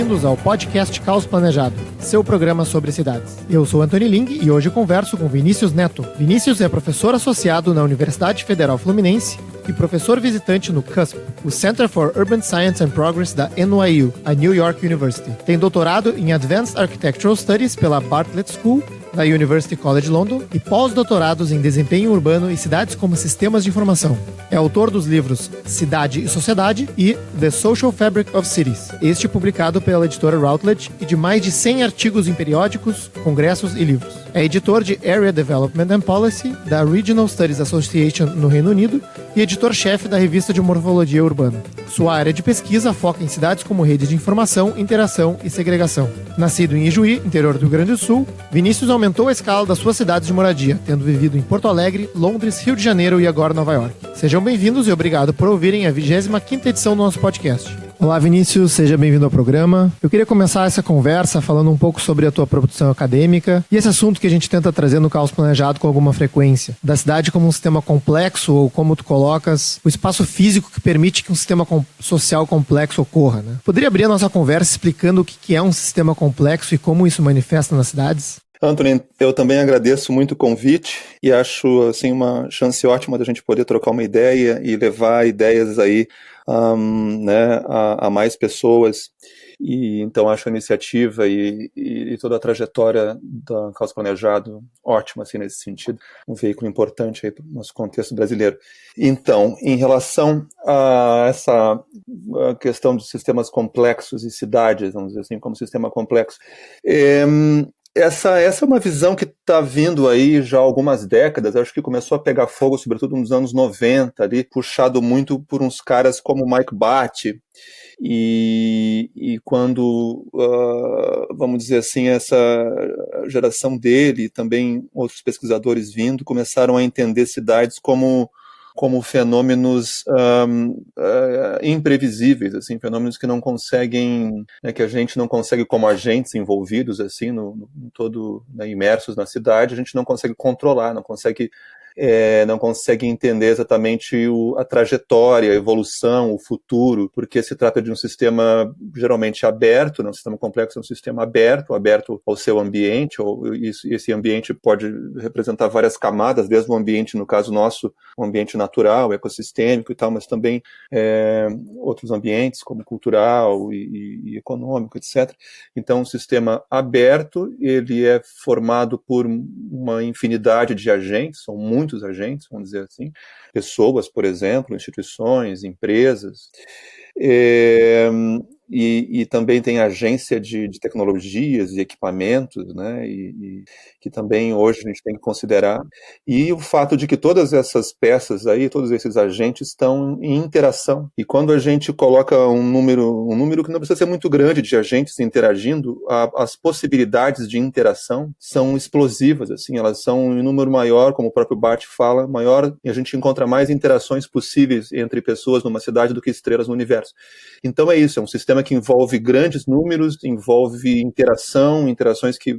bem-vindos ao podcast Caos Planejado, seu programa sobre cidades. Eu sou Antônio Ling e hoje converso com Vinícius Neto. Vinícius é professor associado na Universidade Federal Fluminense e professor visitante no CUSP, o Center for Urban Science and Progress da NYU, a New York University. Tem doutorado em Advanced Architectural Studies pela Bartlett School, da University College London, e pós-doutorados em desempenho urbano e cidades como sistemas de informação. É autor dos livros Cidade e Sociedade e The Social Fabric of Cities, este publicado pela editora Routledge, e de mais de 100 artigos em periódicos, congressos e livros. É editor de Area Development and Policy da Regional Studies Association no Reino Unido e editor-chefe da revista de Morfologia Urbana. Sua área de pesquisa foca em cidades como redes de informação, interação e segregação. Nascido em Ijuí, interior do Rio Grande do Sul, Vinícius aumentou a escala das suas cidades de moradia, tendo vivido em Porto Alegre, Londres, Rio de Janeiro e agora Nova York. Sejam bem-vindos e obrigado por ouvirem a 25ª edição do nosso podcast. Olá, Vinícius, seja bem-vindo ao programa. Eu queria começar essa conversa falando um pouco sobre a tua produção acadêmica e esse assunto que a gente tenta trazer no Caos Planejado com alguma frequência, da cidade como um sistema complexo, ou como tu colocas, o espaço físico que permite que um sistema social complexo ocorra, né? Poderia abrir a nossa conversa explicando o que é um sistema complexo e como isso manifesta nas cidades? Antônio, eu também agradeço muito o convite e acho assim, uma chance ótima da gente poder trocar uma ideia e levar ideias aí a mais pessoas. E então acho a iniciativa e toda a trajetória do Caos Planejado ótima assim, nesse sentido, um veículo importante aí para o nosso contexto brasileiro. Então, em relação a essa questão de sistemas complexos e cidades, vamos dizer assim, como sistema complexo, essa é uma visão que está vindo aí já há algumas décadas, acho que começou a pegar fogo, sobretudo nos anos 90, ali, puxado muito por uns caras como Mike Batty, e quando, vamos dizer assim, essa geração dele e também outros pesquisadores vindo, começaram a entender cidades como fenômenos imprevisíveis, assim, fenômenos que não conseguem, né, que a gente não consegue, como agentes envolvidos, assim, no todo, né, imersos na cidade, a gente não consegue controlar, não consegue entender exatamente a trajetória, a evolução, o futuro, porque se trata de um sistema geralmente aberto, né? Um sistema complexo é um sistema aberto ao seu ambiente, esse ambiente pode representar várias camadas, desde o ambiente, no caso nosso, um ambiente natural, ecossistêmico e tal, mas também outros ambientes, como cultural e econômico, etc. Então, um sistema aberto, ele é formado por uma infinidade de agentes, são muitos agentes, vamos dizer assim, pessoas, por exemplo, instituições, empresas, e também tem agência de tecnologias e equipamentos, né, e que também hoje a gente tem que considerar, e o fato de que todas essas peças aí, todos esses agentes estão em interação, e quando a gente coloca um número que não precisa ser muito grande de agentes interagindo, as possibilidades de interação são explosivas, assim, elas são em número maior, como o próprio Barthes fala, maior, e a gente encontra mais interações possíveis entre pessoas numa cidade do que estrelas no universo. Então é isso, é um sistema que envolve grandes números, envolve interações que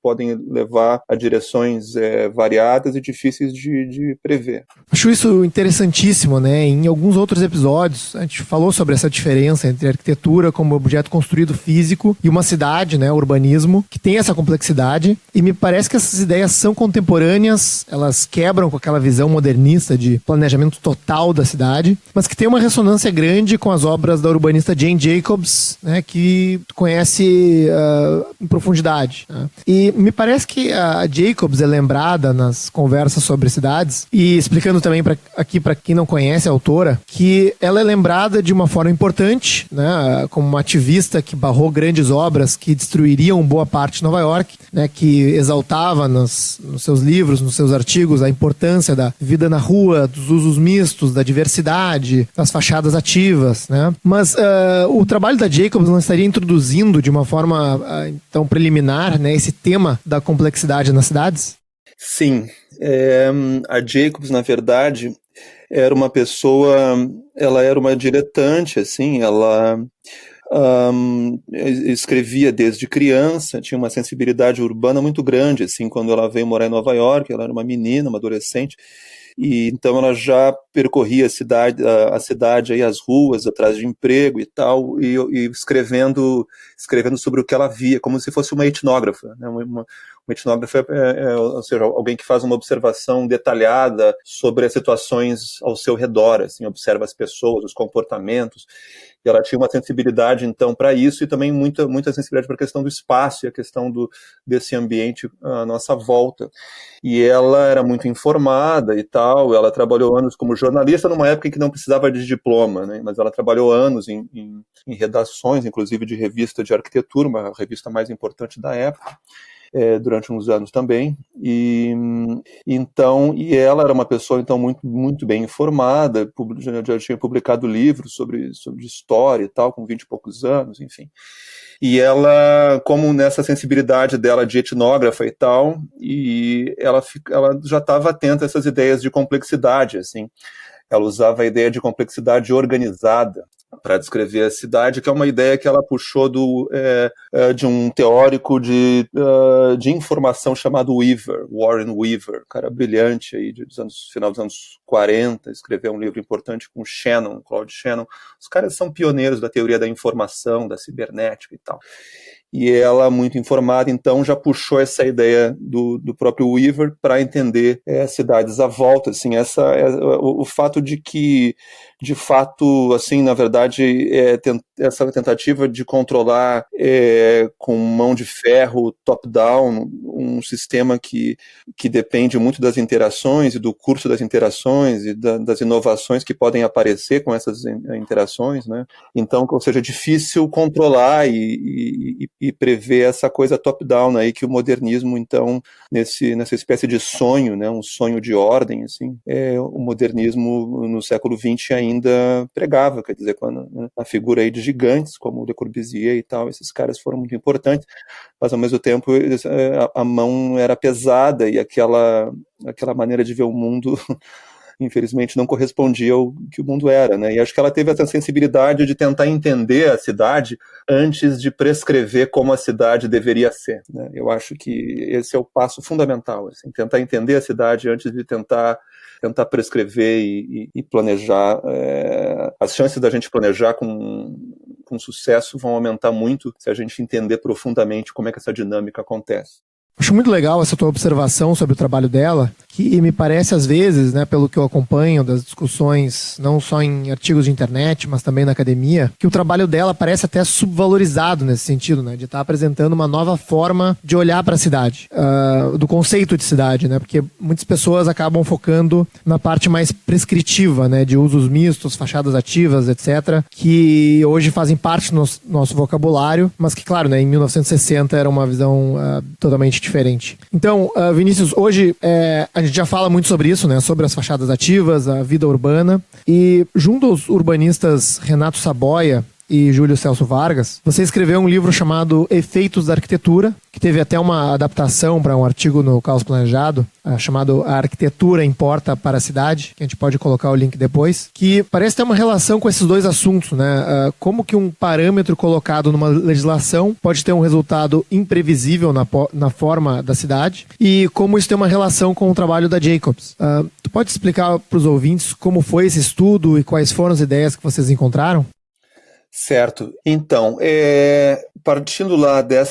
podem levar a direções variadas e difíceis de prever. Acho isso interessantíssimo, né? Em alguns outros episódios, a gente falou sobre essa diferença entre arquitetura como objeto construído físico e uma cidade, né, urbanismo, que tem essa complexidade, e me parece que essas ideias são contemporâneas, elas quebram com aquela visão modernista de planejamento total da cidade, mas que tem uma ressonância grande com as obras da urbanista Jane Jacobs, né, que tu conhece em profundidade, né? E me parece que a Jacobs é lembrada nas conversas sobre cidades, e explicando também aqui para quem não conhece a autora, que ela é lembrada de uma forma importante, né, como uma ativista que barrou grandes obras que destruiriam boa parte de Nova York, né, que exaltava nos seus livros, nos seus artigos, a importância da vida na rua, dos usos mistos, da diversidade, das fachadas ativas, né? Mas o trabalho da Jacobs não estaria introduzindo de uma forma então preliminar, né, esse tema da complexidade nas cidades? Sim, a Jacobs, na verdade, era uma pessoa, ela era uma diletante, assim, ela escrevia desde criança, tinha uma sensibilidade urbana muito grande, assim, quando ela veio morar em Nova York, ela era uma menina, uma adolescente, e então ela já percorria a cidade aí, as ruas, atrás de emprego e tal, e escrevendo sobre o que ela via, como se fosse uma etnógrafa, né? Uma etnógrafa ou seja, alguém que faz uma observação detalhada sobre as situações ao seu redor, assim, observa as pessoas, os comportamentos. E ela tinha uma sensibilidade, então, para isso, e também muita sensibilidade para a questão do espaço e a questão desse ambiente à nossa volta. E ela era muito informada e tal, ela trabalhou anos como jornalista numa época em que não precisava de diploma, né? Mas ela trabalhou anos em redações, inclusive de revista de arquitetura, uma revista mais importante da época. Durante uns anos também, e ela era uma pessoa então muito bem informada, já tinha publicado livros sobre história e tal, com 20 e poucos anos, enfim. E ela, como nessa sensibilidade dela de etnógrafa e tal, e ela já estava atenta a essas ideias de complexidade, assim. Ela usava a ideia de complexidade organizada para descrever a cidade, que é uma ideia que ela puxou de um teórico de informação chamado Weaver, Warren Weaver, cara brilhante aí final dos anos 40, escreveu um livro importante com Claude Shannon. Os caras são pioneiros da teoria da informação, da cibernética e tal. E ela, muito informada, então já puxou essa ideia do próprio Weaver para entender cidades à volta, assim, o fato de que, de fato, assim, na verdade, essa tentativa de controlar com mão de ferro, top-down, um sistema que depende muito das interações e do curso das interações e das inovações que podem aparecer com essas interações, né? Então, ou seja, é difícil controlar e prever essa coisa top-down aí que o modernismo, então, nessa espécie de sonho, né, um sonho de ordem, assim, o modernismo no século XX ainda pregava, quer dizer, quando, né, a figura aí de gigantes, como Le Corbusier e tal, esses caras foram muito importantes, mas ao mesmo tempo a mão era pesada e aquela maneira de ver o mundo infelizmente não correspondia ao que o mundo era, né? E acho que ela teve essa sensibilidade de tentar entender a cidade antes de prescrever como a cidade deveria ser, né? Eu acho que esse é o passo fundamental, assim, tentar entender a cidade antes de tentar prescrever e planejar. As chances da gente planejar com sucesso vão aumentar muito se a gente entender profundamente como é que essa dinâmica acontece. Acho muito legal essa tua observação sobre o trabalho dela, que me parece às vezes, né, pelo que eu acompanho das discussões, não só em artigos de internet, mas também na academia, que o trabalho dela parece até subvalorizado nesse sentido, né, de estar apresentando uma nova forma de olhar para a cidade, do conceito de cidade, né, porque muitas pessoas acabam focando na parte mais prescritiva, né, de usos mistos, fachadas ativas, etc., que hoje fazem parte do nosso vocabulário, mas que, claro, né, em 1960 era uma visão totalmente diferente. Então, Vinícius, hoje a gente já fala muito sobre isso, né? Sobre as fachadas ativas, a vida urbana. E junto aos urbanistas Renato Saboia e Júlio Celso Vargas, você escreveu um livro chamado Efeitos da Arquitetura, que teve até uma adaptação para um artigo no Caos Planejado, chamado A Arquitetura Importa para a Cidade, que a gente pode colocar o link depois, que parece ter uma relação com esses dois assuntos, né? Como que um parâmetro colocado numa legislação pode ter um resultado imprevisível na forma da cidade, e como isso tem uma relação com o trabalho da Jacobs. Tu pode explicar para os ouvintes como foi esse estudo e quais foram as ideias que vocês encontraram? Certo. Então, partindo lá desse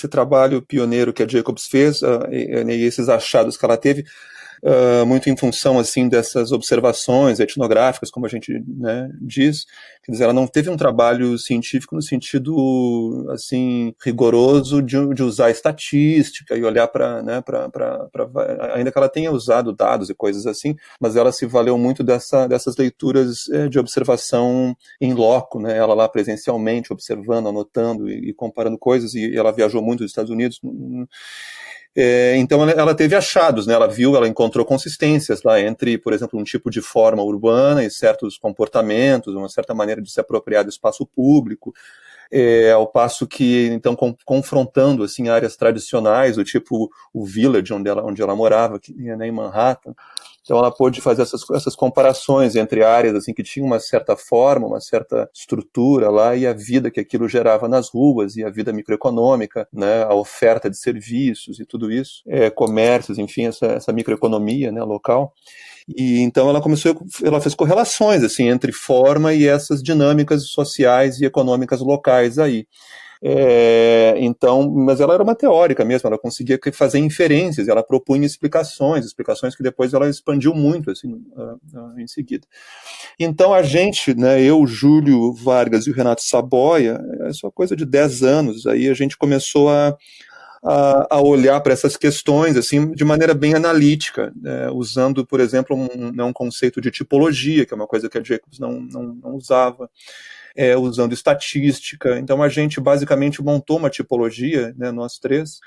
trabalho pioneiro que a Jacobs fez, e esses achados que ela teve, muito em função assim dessas observações etnográficas, como a gente, né, diz, quer dizer, ela não teve um trabalho científico no sentido assim rigoroso de usar estatística e olhar para, né, ainda que ela tenha usado dados e coisas assim, mas ela se valeu muito dessas leituras de observação em loco, né, ela lá presencialmente observando, anotando e comparando coisas, e ela viajou muito nos Estados Unidos. Então ela teve achados, né? Ela encontrou consistências lá entre, por exemplo, um tipo de forma urbana e certos comportamentos, uma certa maneira de se apropriar do espaço público, ao passo que, então, confrontando assim, áreas tradicionais, o tipo o Village, onde ela morava, que, né, em Manhattan, Então ela pôde fazer essas comparações entre áreas assim, que tinham uma certa forma, uma certa estrutura lá, e a vida que aquilo gerava nas ruas, e a vida microeconômica, né, a oferta de serviços e tudo isso, comércios, enfim, essa microeconomia, né, local. E então ela fez correlações assim, entre forma e essas dinâmicas sociais e econômicas locais aí. Então, mas ela era uma teórica mesmo, ela conseguia fazer inferências, ela propunha explicações que depois ela expandiu muito assim, em seguida. Então a gente, né, eu, Júlio Vargas e o Renato Saboia, é só coisa de 10 anos, aí a gente começou a olhar para essas questões assim, de maneira bem analítica, usando, por exemplo, um conceito de tipologia, que é uma coisa que a Jacobs não usava, usando estatística. Então a gente basicamente montou uma tipologia, né, nós três,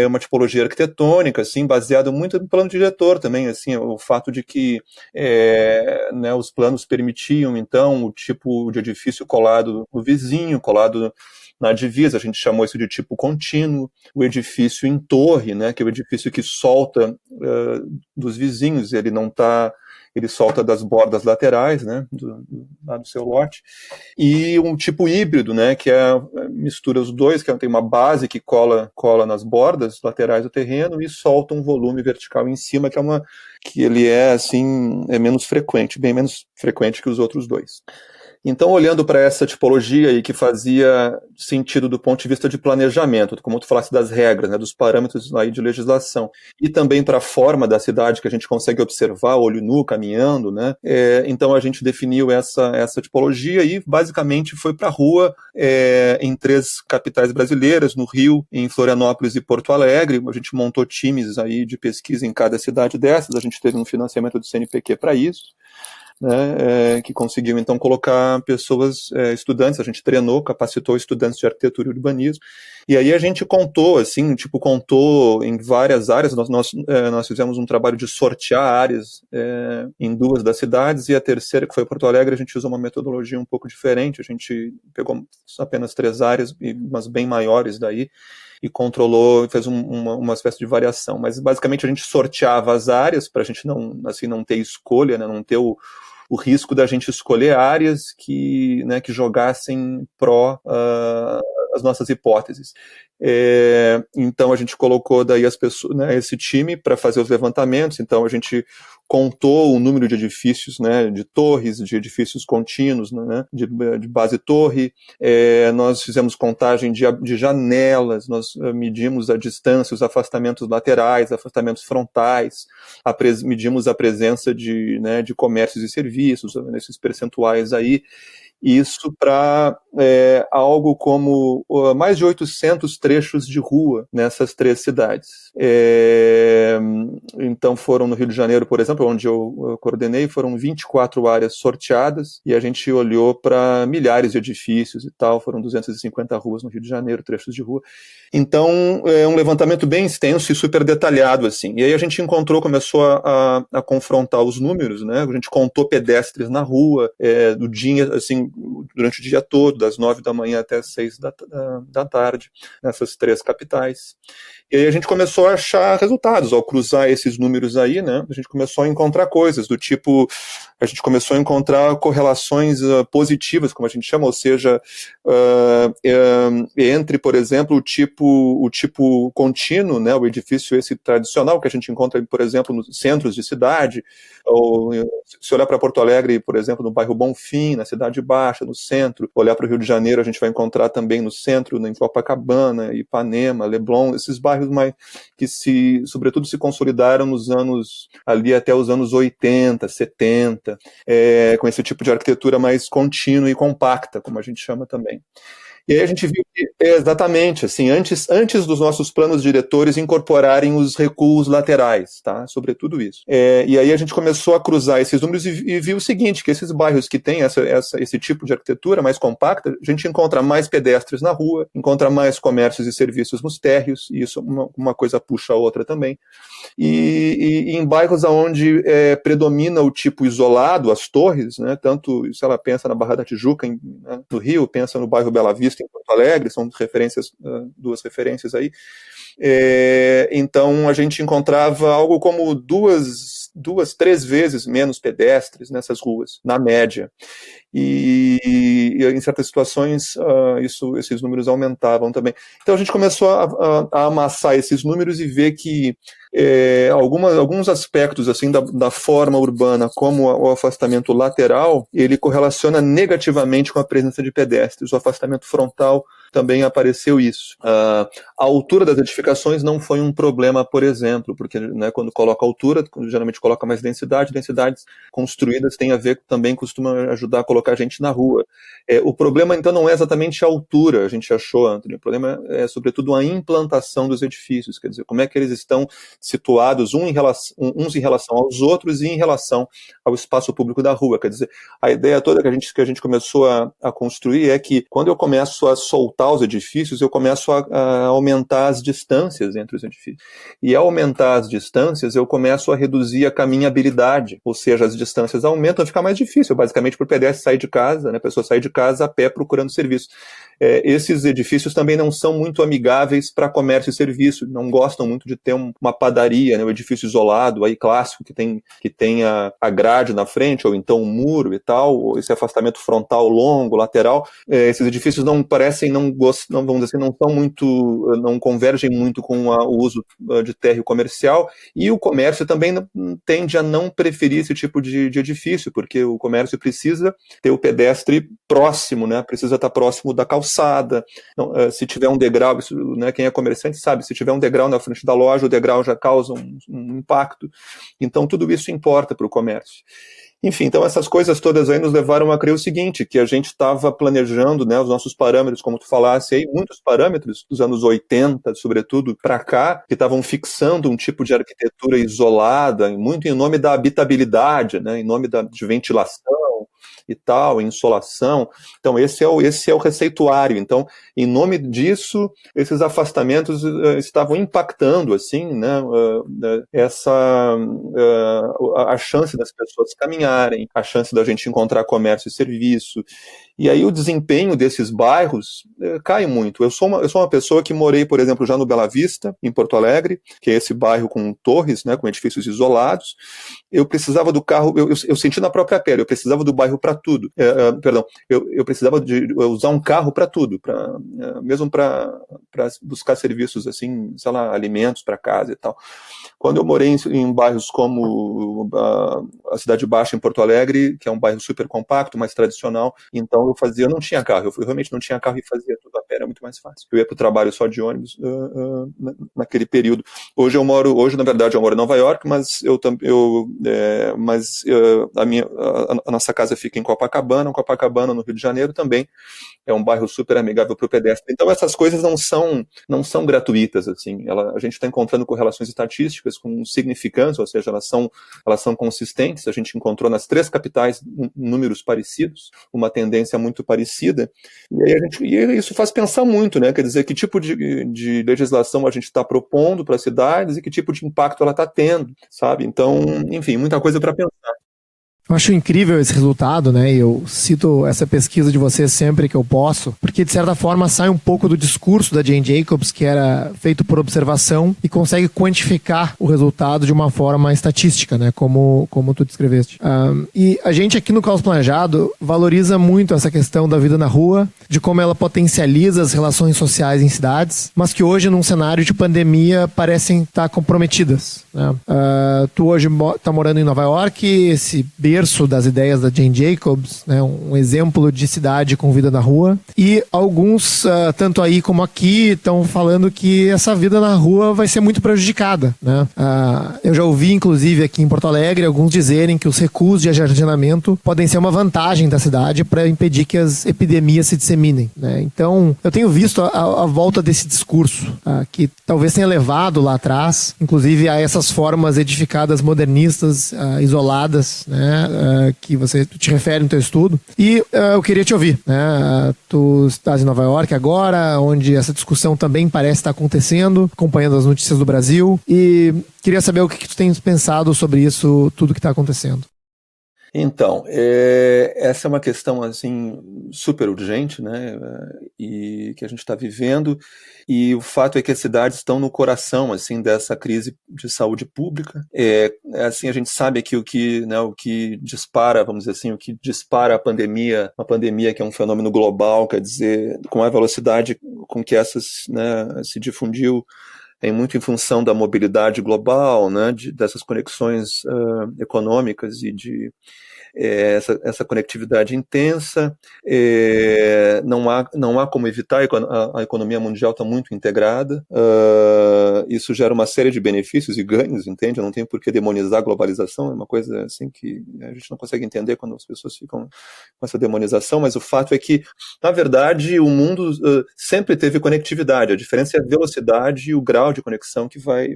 uma tipologia arquitetônica, assim, baseada muito no plano diretor também, assim, o fato de que né, os planos permitiam, então, o tipo de edifício colado no vizinho, colado na divisa, a gente chamou isso de tipo contínuo, o edifício em torre, né, que é o edifício que solta dos vizinhos, ele solta das bordas laterais, né, lá do seu lote, e um tipo híbrido, né, que mistura os dois, que tem uma base que cola nas bordas laterais do terreno e solta um volume vertical em cima, que ele assim, menos frequente, bem menos frequente que os outros dois. Então, olhando para essa tipologia aí que fazia sentido do ponto de vista de planejamento, como tu falaste das regras, né, dos parâmetros aí de legislação, e também para a forma da cidade que a gente consegue observar, olho nu, caminhando, né, então a gente definiu essa tipologia e basicamente foi para a rua em 3 capitais brasileiras, no Rio, em Florianópolis e Porto Alegre. A gente montou times aí de pesquisa em cada cidade dessas, a gente teve um financiamento do CNPq para isso. Né, que conseguiu então colocar pessoas, estudantes, a gente treinou, capacitou estudantes de arquitetura e urbanismo, e aí a gente contou em várias áreas, nós fizemos um trabalho de sortear áreas em 2 das cidades, e a terceira, que foi Porto Alegre, a gente usou uma metodologia um pouco diferente, a gente pegou apenas 3 áreas, mas bem maiores daí, e controlou, fez uma espécie de variação, mas basicamente a gente sorteava as áreas para a gente não ter escolha, né, não ter o risco da gente escolher áreas que jogassem pró as nossas hipóteses. Então a gente colocou daí as pessoas, né, esse time para fazer os levantamentos. Então a gente contou o número de edifícios, né, de torres, de edifícios contínuos, né, de base torre. Nós fizemos contagem de janelas, nós medimos a distância, os afastamentos laterais, afastamentos frontais, medimos a presença de comércios e serviços, nesses percentuais aí. Isso para algo como mais de 800 trechos de rua nessas 3 cidades. Então foram no Rio de Janeiro, por exemplo, onde eu coordenei, foram 24 áreas sorteadas, e a gente olhou para milhares de edifícios e tal, foram 250 ruas no Rio de Janeiro, trechos de rua. Então é um levantamento bem extenso e super detalhado, assim. E aí a gente começou a confrontar os números, né? A gente contou pedestres na rua, do dia, assim, durante o dia todo, das 9 da manhã até as 6 da tarde, nessas 3 capitais. E aí a gente começou a achar resultados, ao cruzar esses números aí, né, a gente começou a encontrar coisas do tipo, a gente começou a encontrar correlações positivas, como a gente chama, ou seja, entre, por exemplo, o tipo contínuo, né, o edifício esse tradicional, que a gente encontra, por exemplo, nos centros de cidade, ou se olhar para Porto Alegre, por exemplo, no bairro Bonfim, na Cidade Baixa, no centro, olhar para o Rio de Janeiro, a gente vai encontrar também no centro, em Copacabana, Ipanema, Leblon, esses bairros que sobretudo se consolidaram nos anos, ali até os anos 80, 70, com esse tipo de arquitetura mais contínua e compacta, como a gente chama também. E aí a gente viu que, exatamente, assim, antes dos nossos planos diretores incorporarem os recuos laterais, tá? Sobretudo isso. E aí a gente começou a cruzar esses números e viu o seguinte, que esses bairros que têm esse tipo de arquitetura mais compacta, a gente encontra mais pedestres na rua, encontra mais comércios e serviços nos térreos, e isso uma coisa puxa a outra também. E em bairros onde predomina o tipo isolado, as torres, né, tanto se ela pensa na Barra da Tijuca, no Rio, pensa no bairro Bela Vista, em Porto Alegre, são 2 referências aí, Então a gente encontrava algo como 2-3 vezes menos pedestres nessas ruas, na média. E em certas situações esses números aumentavam também. Então a gente começou a amassar esses números e ver que alguns aspectos assim da forma urbana, como o afastamento lateral, ele correlaciona negativamente com a presença de pedestres. O afastamento frontal também apareceu isso. A altura das edificações não foi um problema, por exemplo, porque, né, quando coloca altura, geralmente coloca mais densidade. Densidades construídas tem a ver também, costuma ajudar a colocar gente na rua. O problema, então, não é exatamente a altura, a gente achou, Antônio. O problema é, sobretudo, a implantação dos edifícios, quer dizer, como é que eles estão situados uns em relação aos outros e em relação ao espaço público da rua. Quer dizer, a ideia toda que a gente começou a construir é que, quando eu começo a soltar os edifícios, eu começo a aumentar as distâncias entre os edifícios. E ao aumentar as distâncias, eu começo a reduzir a caminhabilidade, ou seja, as distâncias aumentam, fica mais difícil, basicamente, para o pedestre sair de casa, né, a pessoa sair de casa a pé procurando serviço. Esses edifícios também não são muito amigáveis para comércio e serviço, não gostam muito de ter uma padaria, né, um edifício isolado, aí clássico, que tem a grade na frente, ou então um muro e tal, ou esse afastamento frontal longo, lateral. Esses edifícios não parecem, não vamos dizer assim, não são muito, não convergem muito com o uso de térreo comercial, e o comércio também tende a não preferir esse tipo de edifício, porque o comércio precisa ter o pedestre próximo, né, precisa estar próximo da calçada. Então, se tiver um degrau, isso, né, quem é comerciante sabe, se tiver um degrau na frente da loja, o degrau já causa um impacto. Então tudo isso importa para o comércio. Enfim, então essas coisas todas aí nos levaram a crer o seguinte, que a gente estava planejando, né, os nossos parâmetros, como tu falasse aí, muitos parâmetros dos anos 80, sobretudo, para cá, que estavam fixando um tipo de arquitetura isolada, muito em nome da habitabilidade, né, em nome de ventilação e tal, insolação. Então esse é o receituário. Então, em nome disso, esses afastamentos estavam impactando, assim, né, a chance das pessoas caminharem, a chance da gente encontrar comércio e serviço. E aí o desempenho desses bairros cai muito. Eu sou uma pessoa que morei, por exemplo, já no Bela Vista, em Porto Alegre, que é esse bairro com torres, né, com edifícios isolados. Eu precisava do carro, eu senti na própria pele, eu precisava do bairro para tudo. Eu precisava de usar um carro para tudo, mesmo para buscar serviços, assim, sei lá, alimentos para casa e tal. Quando eu morei em bairros como a Cidade Baixa, em Porto Alegre, que é um bairro super compacto, mais tradicional, então eu não tinha carro, eu realmente não tinha carro e fazia tudo a pé, era muito mais fácil. Eu ia para o trabalho só de ônibus naquele período. Hoje, na verdade, eu moro em Nova York, mas a nossa casa fica em Copacabana, no Rio de Janeiro também. É um bairro super amigável para o pedestre. Então essas coisas não são gratuitas, assim. A gente está encontrando correlações estatísticas com significância, ou seja, elas são consistentes. A gente encontrou nas 3 capitais números parecidos, uma tendência muito parecida. E isso faz pensar muito, né? Quer dizer, que tipo de legislação a gente está propondo para as cidades e que tipo de impacto ela está tendo, sabe? Então, enfim, muita coisa para pensar. Eu acho incrível esse resultado, né? Eu cito essa pesquisa de vocês sempre que eu posso, porque de certa forma sai um pouco do discurso da Jane Jacobs, que era feito por observação, e consegue quantificar o resultado de uma forma estatística, né? Como tu descreveste. E a gente aqui no Caos Planejado valoriza muito essa questão da vida na rua, de como ela potencializa as relações sociais em cidades, mas que hoje, num cenário de pandemia, parecem estar comprometidas, né? Tu hoje está morando em Nova York, esse berço das ideias da Jane Jacobs, né, um exemplo de cidade com vida na rua, e alguns, tanto aí como aqui, estão falando que essa vida na rua vai ser muito prejudicada, né? Eu já ouvi, inclusive, aqui em Porto Alegre, alguns dizerem que os recuos de ajardinamento podem ser uma vantagem da cidade para impedir que as epidemias se disseminem, né? Então, eu tenho visto a volta desse discurso, que talvez tenha levado lá atrás, inclusive, a essas formas edificadas modernistas, isoladas, né, que você te refere no teu estudo. E eu queria te ouvir, né? Tu estás em Nova York agora, onde essa discussão também parece estar acontecendo, acompanhando as notícias do Brasil, e queria saber o que tu tens pensado sobre isso, tudo que está acontecendo. Então, essa é uma questão assim super urgente, né? E que a gente está vivendo. E o fato é que as cidades estão no coração assim dessa crise de saúde pública. Assim a gente sabe que o que dispara, vamos dizer assim, o que dispara a pandemia, uma pandemia que é um fenômeno global, quer dizer, com a velocidade com que essas, né, se difundiu muito em função da mobilidade global, né, dessas conexões econômicas e de essa conectividade intensa. Não há como evitar, a economia mundial está muito integrada, isso gera uma série de benefícios e ganhos, entende? Eu não tenho por que demonizar a globalização, é uma coisa assim que a gente não consegue entender quando as pessoas ficam com essa demonização, mas o fato é que, na verdade, o mundo sempre teve conectividade, a diferença é a velocidade e o grau de conexão que vai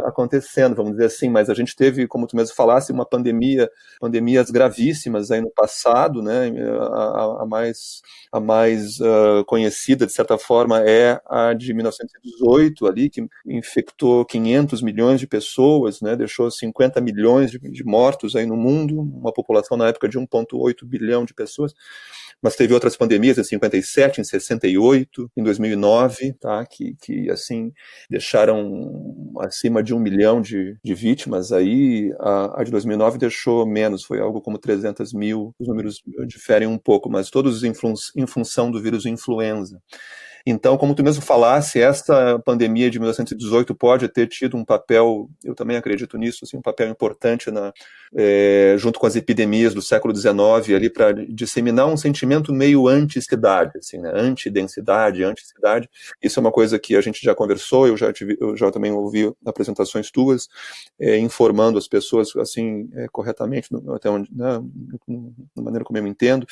acontecendo, vamos dizer assim, mas a gente teve, como tu mesmo falasse, pandemias gravíssimas aí no passado, né? A mais conhecida, de certa forma, é a de 1918, ali, que infectou 500 milhões de pessoas, né? Deixou 50 milhões de mortos aí no mundo, uma população na época de 1,8 bilhão de pessoas. Mas teve outras pandemias em 57, em 68, em 2009, tá? Que assim, deixaram acima de 1 milhão de vítimas. Aí a de 2009 deixou menos, foi algo como 300 mil. Os números diferem um pouco, mas todos em função do vírus influenza. Então, como tu mesmo falasse, essa pandemia de 1918 pode ter tido um papel, eu também acredito nisso, assim, um papel importante junto com as epidemias do século XIX, ali para disseminar um sentimento meio anti-cidade, assim, né? Anti-densidade, anti-cidade. Isso é uma coisa que a gente já conversou, eu já também ouvi apresentações tuas, informando as pessoas assim corretamente, até onde, né, da maneira como eu entendo,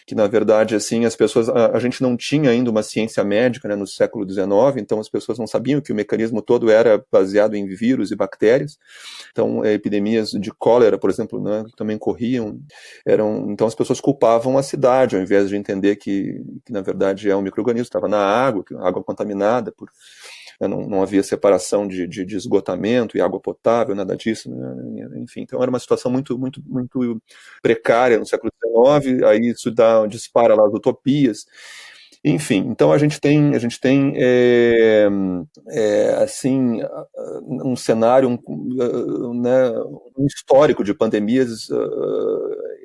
que na verdade assim as pessoas, a gente não tinha ainda uma ciência médica, né, no século XIX, então as pessoas não sabiam que o mecanismo todo era baseado em vírus e bactérias. Então epidemias de cólera, por exemplo, né, que também corriam, então as pessoas culpavam a cidade ao invés de entender que na verdade é um micro-organismo, estava na água contaminada não havia separação de esgotamento e água potável, nada disso, né? Enfim, então era uma situação muito, muito, muito precária no século XIX, aí isso dispara lá as utopias. Enfim, então a gente tem assim um cenário, né, um histórico de pandemias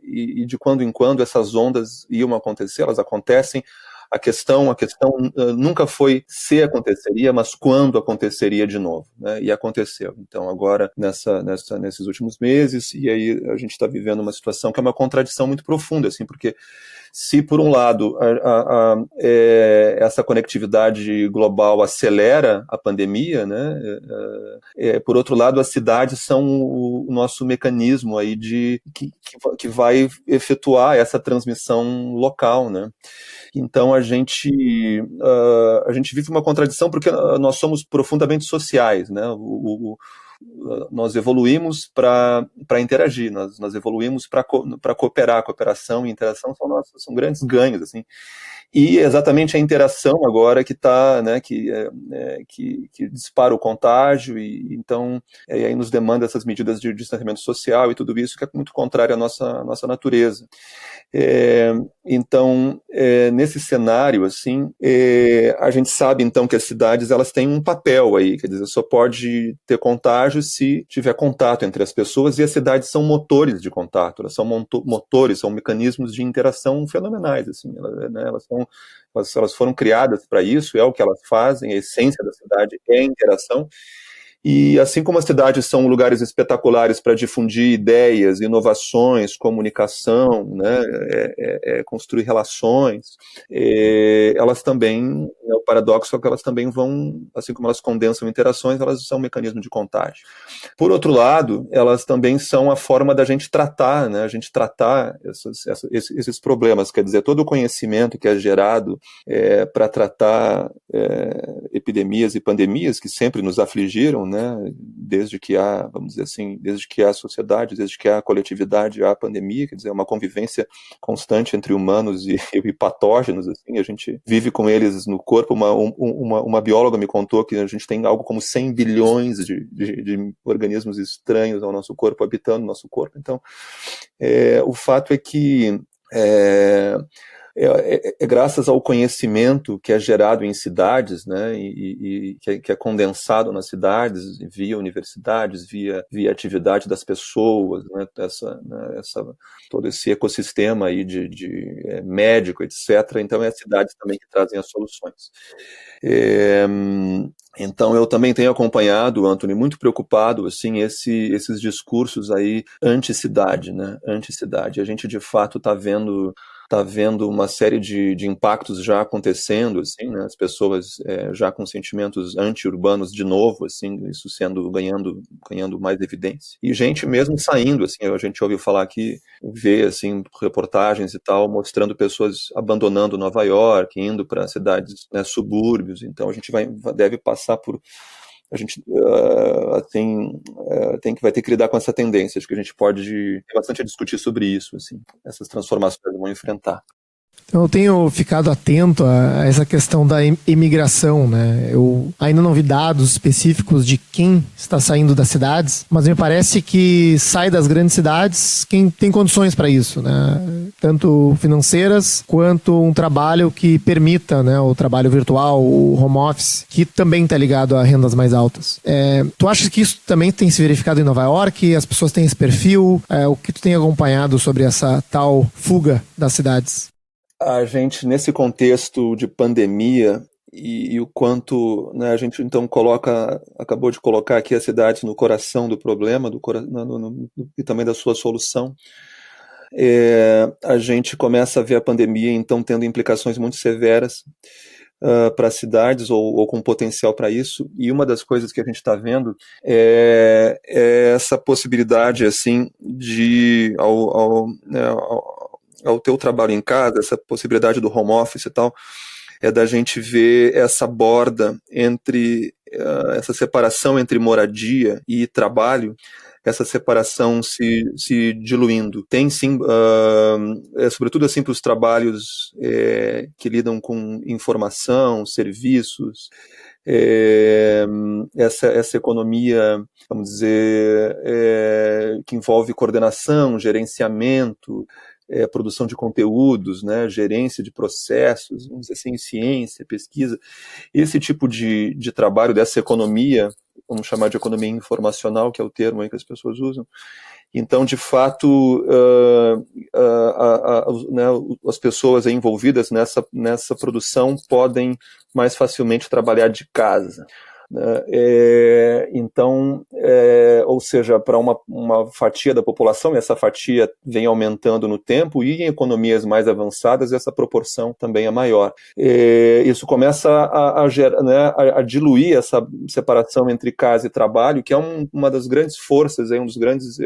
e de quando em quando essas ondas iam acontecer, elas acontecem. A questão nunca foi se aconteceria, mas quando aconteceria de novo, né? E aconteceu. Então agora nesses últimos meses, e aí a gente está vivendo uma situação que é uma contradição muito profunda, assim, porque se por um lado essa conectividade global acelera a pandemia, né? Por outro lado, as cidades são o nosso mecanismo aí que vai efetuar essa transmissão local, né? Então a gente vive uma contradição porque nós somos profundamente sociais, né? Nós evoluímos para interagir, nós evoluímos para cooperar. A cooperação e interação são grandes ganhos, assim. E exatamente a interação agora que está, né, que dispara o contágio e então aí nos demanda essas medidas de distanciamento social e tudo isso que é muito contrário à nossa natureza. Então, nesse cenário, assim, a gente sabe então que as cidades elas têm um papel aí, quer dizer, só pode ter contágio se tiver contato entre as pessoas, e as cidades são motores de contato, elas são motores, são mecanismos de interação fenomenais, assim, elas foram criadas para isso, é o que elas fazem, a essência da cidade é a interação. E assim como as cidades são lugares espetaculares para difundir ideias, inovações, comunicação, né, construir relações, elas também, o paradoxo é que elas também vão, assim como elas condensam interações, elas são um mecanismo de contágio. Por outro lado, elas também são a forma da gente tratar, né, esses problemas, quer dizer, todo o conhecimento que é gerado para tratar epidemias e pandemias que sempre nos afligiram, né, desde que há, vamos dizer assim, desde que há sociedade, desde que há coletividade, há pandemia, quer dizer, uma convivência constante entre humanos e patógenos, assim, a gente vive com eles no corpo. Uma bióloga me contou que a gente tem algo como 100 bilhões de organismos estranhos ao nosso corpo, habitando o nosso corpo. Então, o fato é que é graças ao conhecimento que é gerado em cidades, né, e que é condensado nas cidades, via universidades, via atividade das pessoas, né, todo esse ecossistema aí de médico, etc. Então, é as cidades também que trazem as soluções. Então, eu também tenho acompanhado, Anthony, muito preocupado, assim, esses discursos aí anti-cidade, né, anti-cidade. A gente, de fato, está vendo uma série de impactos já acontecendo, assim, né? As pessoas já com sentimentos anti-urbanos de novo, assim, isso ganhando mais evidência. E gente mesmo saindo, assim, a gente ouviu falar aqui, vê, assim, reportagens e tal, mostrando pessoas abandonando Nova York, indo para cidades, né, subúrbios. Então a gente deve passar por... A gente vai ter que lidar com essa tendência. Acho que a gente pode ter bastante a discutir sobre isso, assim, essas transformações vão enfrentar. Eu tenho ficado atento a essa questão da imigração, né? Eu ainda não vi dados específicos de quem está saindo das cidades, mas me parece que sai das grandes cidades quem tem condições para isso, né? Tanto financeiras quanto um trabalho que permita, né, o trabalho virtual, o home office, que também está ligado a rendas mais altas. Tu achas que isso também tem se verificado em Nova York? As pessoas têm esse perfil? O que tu tem acompanhado sobre essa tal fuga das cidades? A gente, nesse contexto de pandemia e o quanto, né, a gente então acabou de colocar aqui as cidades no coração do problema e também da sua solução, a gente começa a ver a pandemia então tendo implicações muito severas para as cidades ou com potencial para isso. E uma das coisas que a gente está vendo é essa possibilidade, assim, de ao teu trabalho em casa, essa possibilidade do home office e tal, da gente ver essa borda entre essa separação entre moradia e trabalho, essa separação se diluindo. Tem sim, sobretudo assim para os trabalhos que lidam com informação, serviços, essa economia, vamos dizer, que envolve coordenação, gerenciamento, produção de conteúdos, né, gerência de processos, vamos dizer assim, ciência, pesquisa. Esse tipo de trabalho dessa economia, vamos chamar de economia informacional, que é o termo aí que as pessoas usam. Então, de fato, né, as pessoas envolvidas nessa produção podem mais facilmente trabalhar de casa. Então, ou seja, para uma fatia da população, e essa fatia vem aumentando no tempo, e em economias mais avançadas essa proporção também é maior. Isso começa a diluir essa separação entre casa e trabalho, que é uma das grandes forças, um dos grandes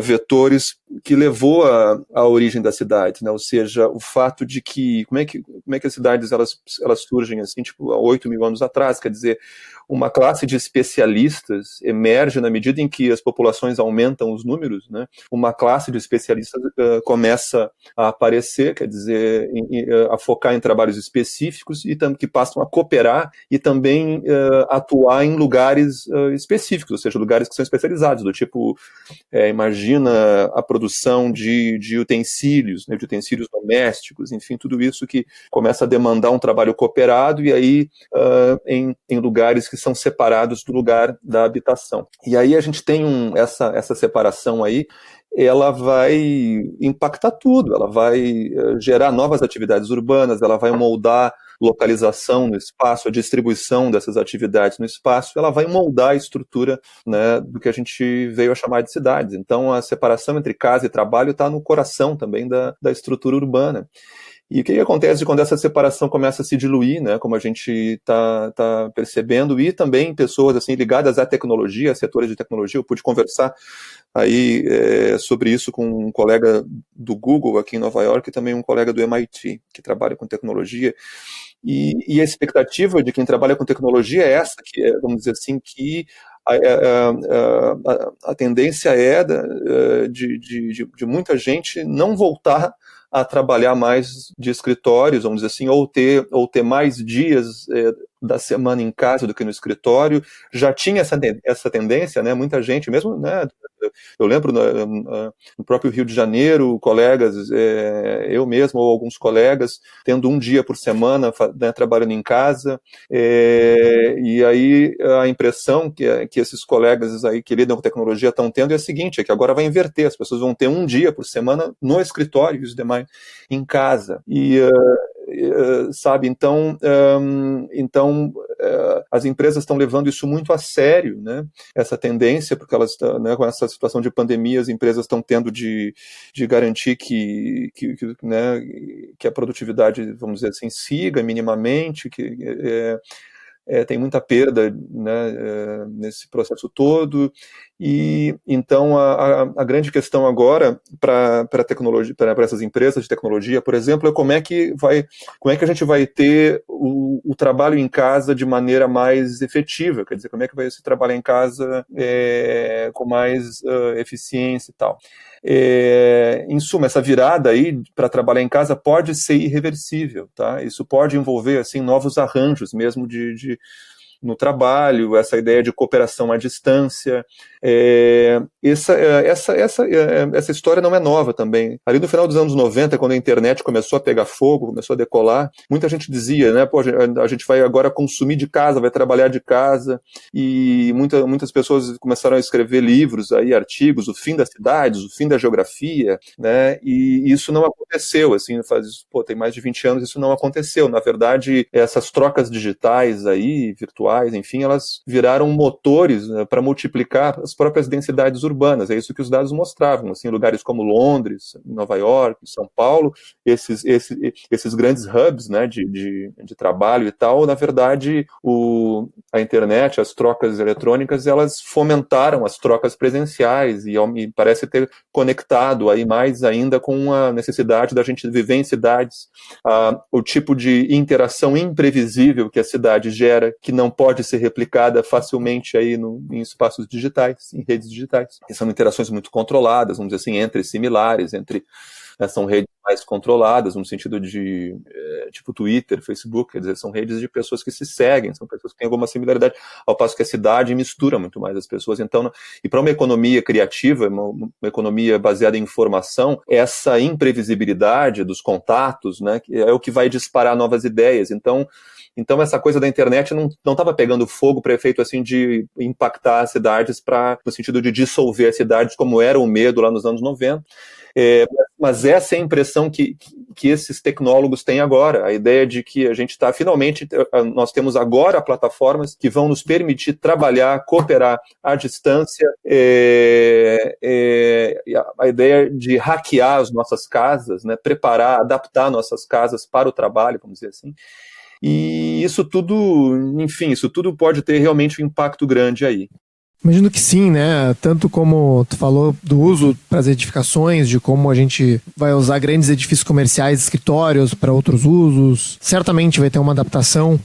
vetores que levou à origem da cidade, né? Ou seja, o fato de que como é que as cidades elas surgem assim, tipo, há 8.000 anos atrás, quer dizer, uma classe de especialistas emerge na medida em que as populações aumentam os números, né? Uma classe de especialistas começa a aparecer, quer dizer, a focar em trabalhos específicos e que passam a cooperar e também atuar em lugares específicos, ou seja, lugares que são especializados, do tipo, imagina a produção de utensílios, né, de utensílios domésticos, enfim, tudo isso que começa a demandar um trabalho cooperado e aí em lugares que são separados do lugar da habitação. E aí a gente tem essa separação aí, ela vai impactar tudo, ela vai gerar novas atividades urbanas, ela vai moldar localização no espaço, a distribuição dessas atividades no espaço, ela vai moldar a estrutura, né, do que a gente veio a chamar de cidades. Então, a separação entre casa e trabalho está no coração também da estrutura urbana. E o que acontece quando essa separação começa a se diluir, né, como a gente está percebendo, e também pessoas assim ligadas à tecnologia, a setores de tecnologia. Eu pude conversar aí sobre isso com um colega do Google aqui em Nova York e também um colega do MIT, que trabalha com tecnologia. E a expectativa de quem trabalha com tecnologia é essa, que é, vamos dizer assim, que a tendência é de muita gente não voltar a trabalhar mais de escritórios, vamos dizer assim, ou ter mais dias da semana em casa do que no escritório. Já tinha essa tendência, né? Muita gente, mesmo, né? Eu lembro no próprio Rio de Janeiro, colegas, eu mesmo ou alguns colegas, tendo um dia por semana, né, trabalhando em casa, e aí a impressão que esses colegas aí que lidam com tecnologia estão tendo é a seguinte, é que agora vai inverter, as pessoas vão ter um dia por semana no escritório e os demais em casa. Sabe, então as empresas estão levando isso muito a sério, né? Essa tendência, porque elas, né, com essa situação de pandemia, as empresas estão tendo de garantir né, que a produtividade, vamos dizer assim, siga minimamente, tem muita perda, né, nesse processo todo. E então a grande questão agora para tecnologia, para essas empresas de tecnologia, por exemplo, é como é que a gente vai ter o trabalho em casa de maneira mais efetiva, quer dizer, como é que vai se trabalhar em casa com mais eficiência e tal. Em suma, essa virada aí para trabalhar em casa pode ser irreversível, tá? Isso pode envolver assim novos arranjos mesmo no trabalho, essa ideia de cooperação à distância. Essa história não é nova também. Ali no final dos anos 90, quando a internet começou a pegar fogo, começou a decolar, muita gente dizia, né, pô, a gente vai agora consumir de casa, vai trabalhar de casa, e muitas pessoas começaram a escrever livros, aí, artigos, o fim das cidades, o fim da geografia, né, e isso não aconteceu, assim, tem mais de 20 anos, isso não aconteceu. Na verdade, essas trocas digitais aí, virtuais, enfim, elas viraram motores, né, para multiplicar as próprias densidades urbanas. É isso que os dados mostravam, assim, lugares como Londres, Nova York, São Paulo, esses grandes hubs, né, de trabalho e tal, na verdade, a internet, as trocas eletrônicas, elas fomentaram as trocas presenciais e me parece ter conectado aí mais ainda com a necessidade da gente viver em cidades, o tipo de interação imprevisível que a cidade gera, que não pode ser replicada facilmente aí em espaços digitais, em redes digitais. E são interações muito controladas, vamos dizer assim, entre similares, são redes mais controladas, no sentido de, tipo Twitter, Facebook, quer dizer, são redes de pessoas que se seguem, são pessoas que têm alguma similaridade, ao passo que a cidade mistura muito mais as pessoas. Então, e para uma economia criativa, uma economia baseada em informação, essa imprevisibilidade dos contatos, né, é o que vai disparar novas ideias. Então essa coisa da internet não estava pegando fogo para efeito assim de impactar as cidades, no sentido de dissolver as cidades, como era o medo lá nos anos 90. Mas essa é a impressão que esses tecnólogos têm agora, a ideia de que a gente está, finalmente, nós temos agora plataformas que vão nos permitir trabalhar, cooperar à distância, a ideia de hackear as nossas casas, né, preparar, adaptar nossas casas para o trabalho, vamos dizer assim. E isso tudo pode ter realmente um impacto grande aí. Imagino que sim, né? Tanto como tu falou do uso para as edificações, de como a gente vai usar grandes edifícios comerciais, escritórios para outros usos, certamente vai ter uma adaptação.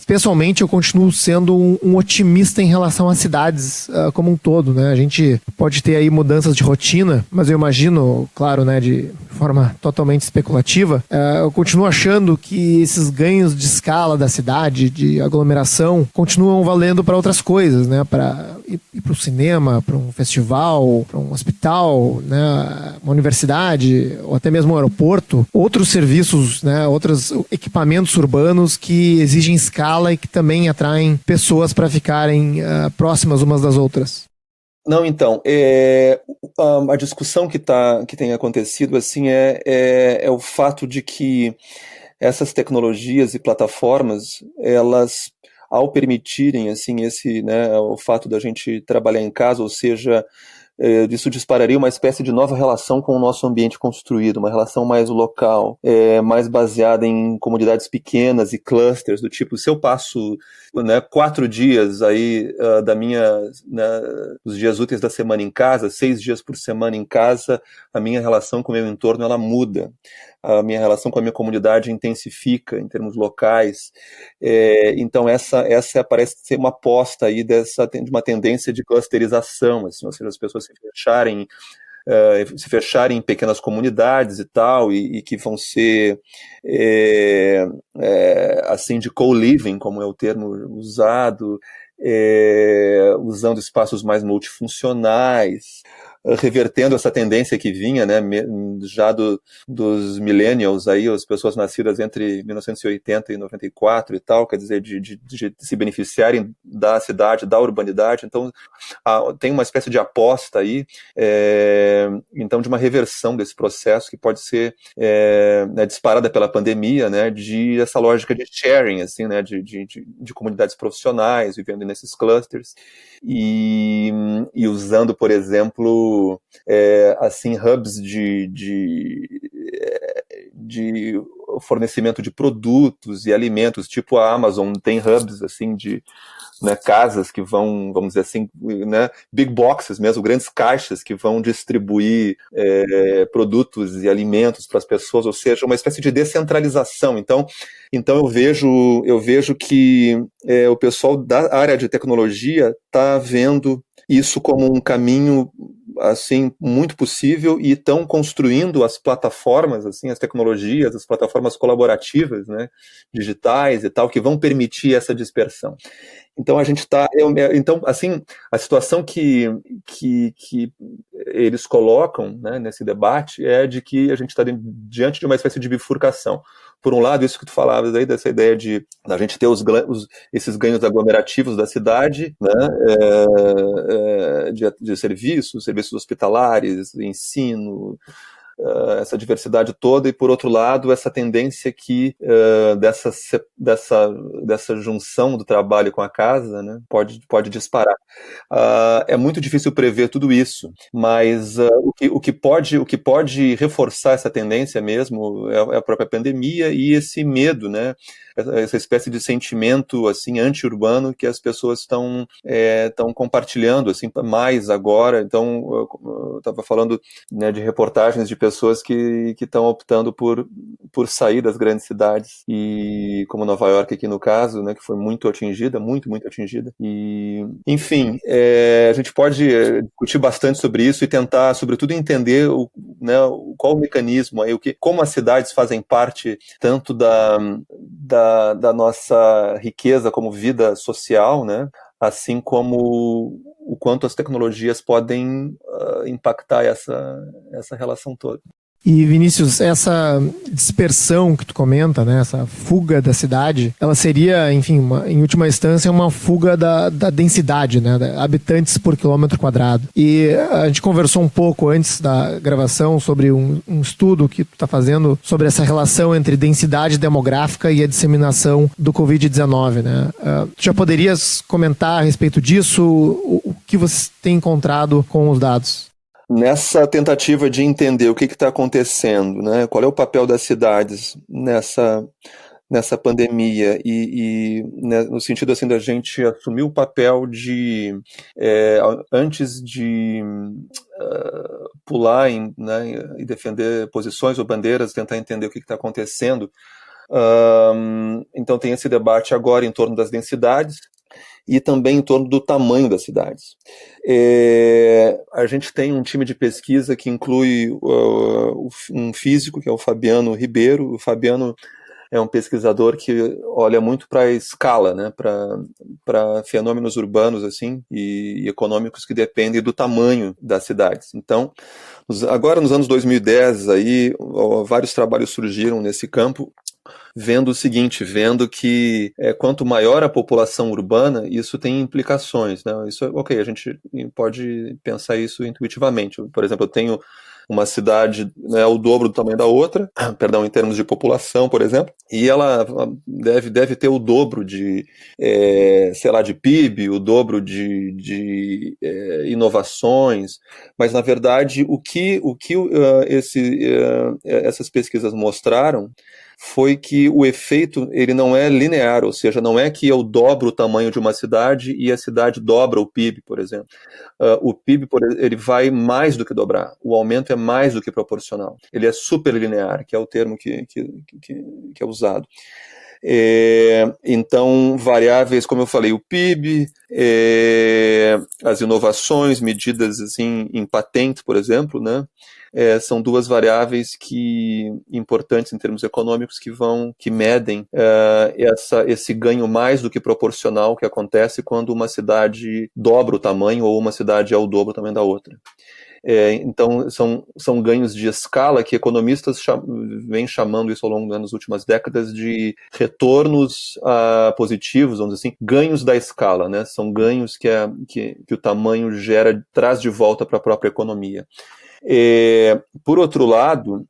Pessoalmente, eu continuo sendo um otimista em relação às cidades como um todo, né? A gente pode ter aí mudanças de rotina, mas eu imagino, claro, né, de forma totalmente especulativa, eu continuo achando que esses ganhos de escala da cidade, de aglomeração, continuam valendo para outras coisas, né? Para ir para o cinema, para um festival, para um hospital, né, uma universidade, ou até mesmo um aeroporto, outros serviços, né, outros equipamentos urbanos que exigem escala e que também atraem pessoas para ficarem próximas umas das outras. Não, então, a discussão que tem acontecido assim é o fato de que essas tecnologias e plataformas, elas, ao permitirem assim o fato da gente trabalhar em casa, ou seja, isso dispararia uma espécie de nova relação com o nosso ambiente construído, uma relação mais local, mais baseada em comunidades pequenas e clusters, do tipo, se eu passo, né, 4 dias aí dos dias úteis da semana em casa, 6 dias por semana em casa, a minha relação com o meu entorno ela muda. A minha relação com a minha comunidade intensifica em termos locais. Então essa parece ser uma aposta aí de uma tendência de clusterização, assim, ou seja, as pessoas se fecharem em pequenas comunidades e tal, e que vão ser assim, de co-living, como é o termo usado, usando espaços mais multifuncionais, revertendo essa tendência que vinha, né, já dos millennials, aí, as pessoas nascidas entre 1980 e 94 e tal, quer dizer, de se beneficiarem da cidade, da urbanidade. Então, tem uma espécie de aposta aí, então, de uma reversão desse processo que pode ser disparada pela pandemia, né, de essa lógica de sharing, assim, né, de comunidades profissionais, vivendo nesses clusters, e usando, por exemplo, assim, hubs de fornecimento de produtos e alimentos, tipo a Amazon tem hubs, assim, né, casas que vão, vamos dizer assim, né, big boxes mesmo, grandes caixas que vão distribuir produtos e alimentos para as pessoas, ou seja, uma espécie de descentralização. Então eu vejo que o pessoal da área de tecnologia está vendo isso como um caminho, assim, muito possível, e estão construindo as plataformas, assim, as tecnologias, as plataformas colaborativas, né, digitais e tal, que vão permitir essa dispersão. Então a gente está, então, assim, a situação que eles colocam, né, nesse debate é de que a gente está diante de uma espécie de bifurcação. Por um lado, isso que tu falavas aí, dessa ideia de a gente ter esses ganhos aglomerativos da cidade, né, de serviços hospitalares, ensino, essa diversidade toda, e por outro lado essa tendência que dessa junção do trabalho com a casa, né, pode disparar. É muito difícil prever tudo isso, mas o que pode reforçar essa tendência mesmo é a própria pandemia e esse medo, né, essa espécie de sentimento, assim, anti-urbano que as pessoas estão compartilhando, assim, mais agora. Então eu estava falando, né, de reportagens de pessoas que estão optando por sair das grandes cidades, e como Nova York aqui no caso, né, que foi muito atingida, muito atingida. E, enfim, a gente pode discutir bastante sobre isso e tentar, sobretudo, entender qual o mecanismo aí, como as cidades fazem parte tanto da nossa riqueza como vida social, né, assim como o quanto as tecnologias podem impactar essa relação toda. E, Vinícius, essa dispersão que tu comenta, né, essa fuga da cidade, ela seria, enfim, em última instância, uma fuga da densidade, né, habitantes por quilômetro quadrado. E a gente conversou um pouco antes da gravação sobre um estudo que tu está fazendo sobre essa relação entre densidade demográfica e a disseminação do Covid-19, né? Tu já poderias comentar a respeito disso? O que você tem encontrado com os dados? Nessa tentativa de entender o que está acontecendo, né? Qual é o papel das cidades nessa pandemia, e né, no sentido, assim, da gente assumir o papel de, antes de pular né, e defender posições ou bandeiras, tentar entender o que está acontecendo. Então tem esse debate agora em torno das densidades, e também em torno do tamanho das cidades. A gente tem um time de pesquisa que inclui um físico, que é o Fabiano Ribeiro. O Fabiano é um pesquisador que olha muito para a escala, né, para fenômenos urbanos, assim, e econômicos que dependem do tamanho das cidades. Então, agora nos anos 2010, aí, vários trabalhos surgiram nesse campo, vendo o seguinte, vendo que quanto maior a população urbana, isso tem implicações, né? Isso, ok, a gente pode pensar isso intuitivamente. Por exemplo, eu tenho uma cidade, né, o dobro do tamanho da outra, perdão, em termos de população, por exemplo, e ela deve ter o dobro de, sei lá, de PIB, o dobro de inovações, mas na verdade o que essas pesquisas mostraram foi que o efeito ele não é linear, ou seja, não é que eu dobro o tamanho de uma cidade e a cidade dobra o PIB, por exemplo. O PIB ele vai mais do que dobrar, o aumento é mais do que proporcional, ele é superlinear, que é o termo que é usado. Então, variáveis, como eu falei, o PIB, as inovações medidas assim, em patentes, por exemplo, né? São duas variáveis importantes em termos econômicos que medem esse ganho mais do que proporcional que acontece quando uma cidade dobra o tamanho ou uma cidade é o dobro também da outra. Então, são ganhos de escala que economistas vêm chamando isso ao longo das últimas décadas de retornos positivos, vamos dizer assim, ganhos da escala, né? São ganhos que o tamanho traz de volta para a própria economia. Por outro lado,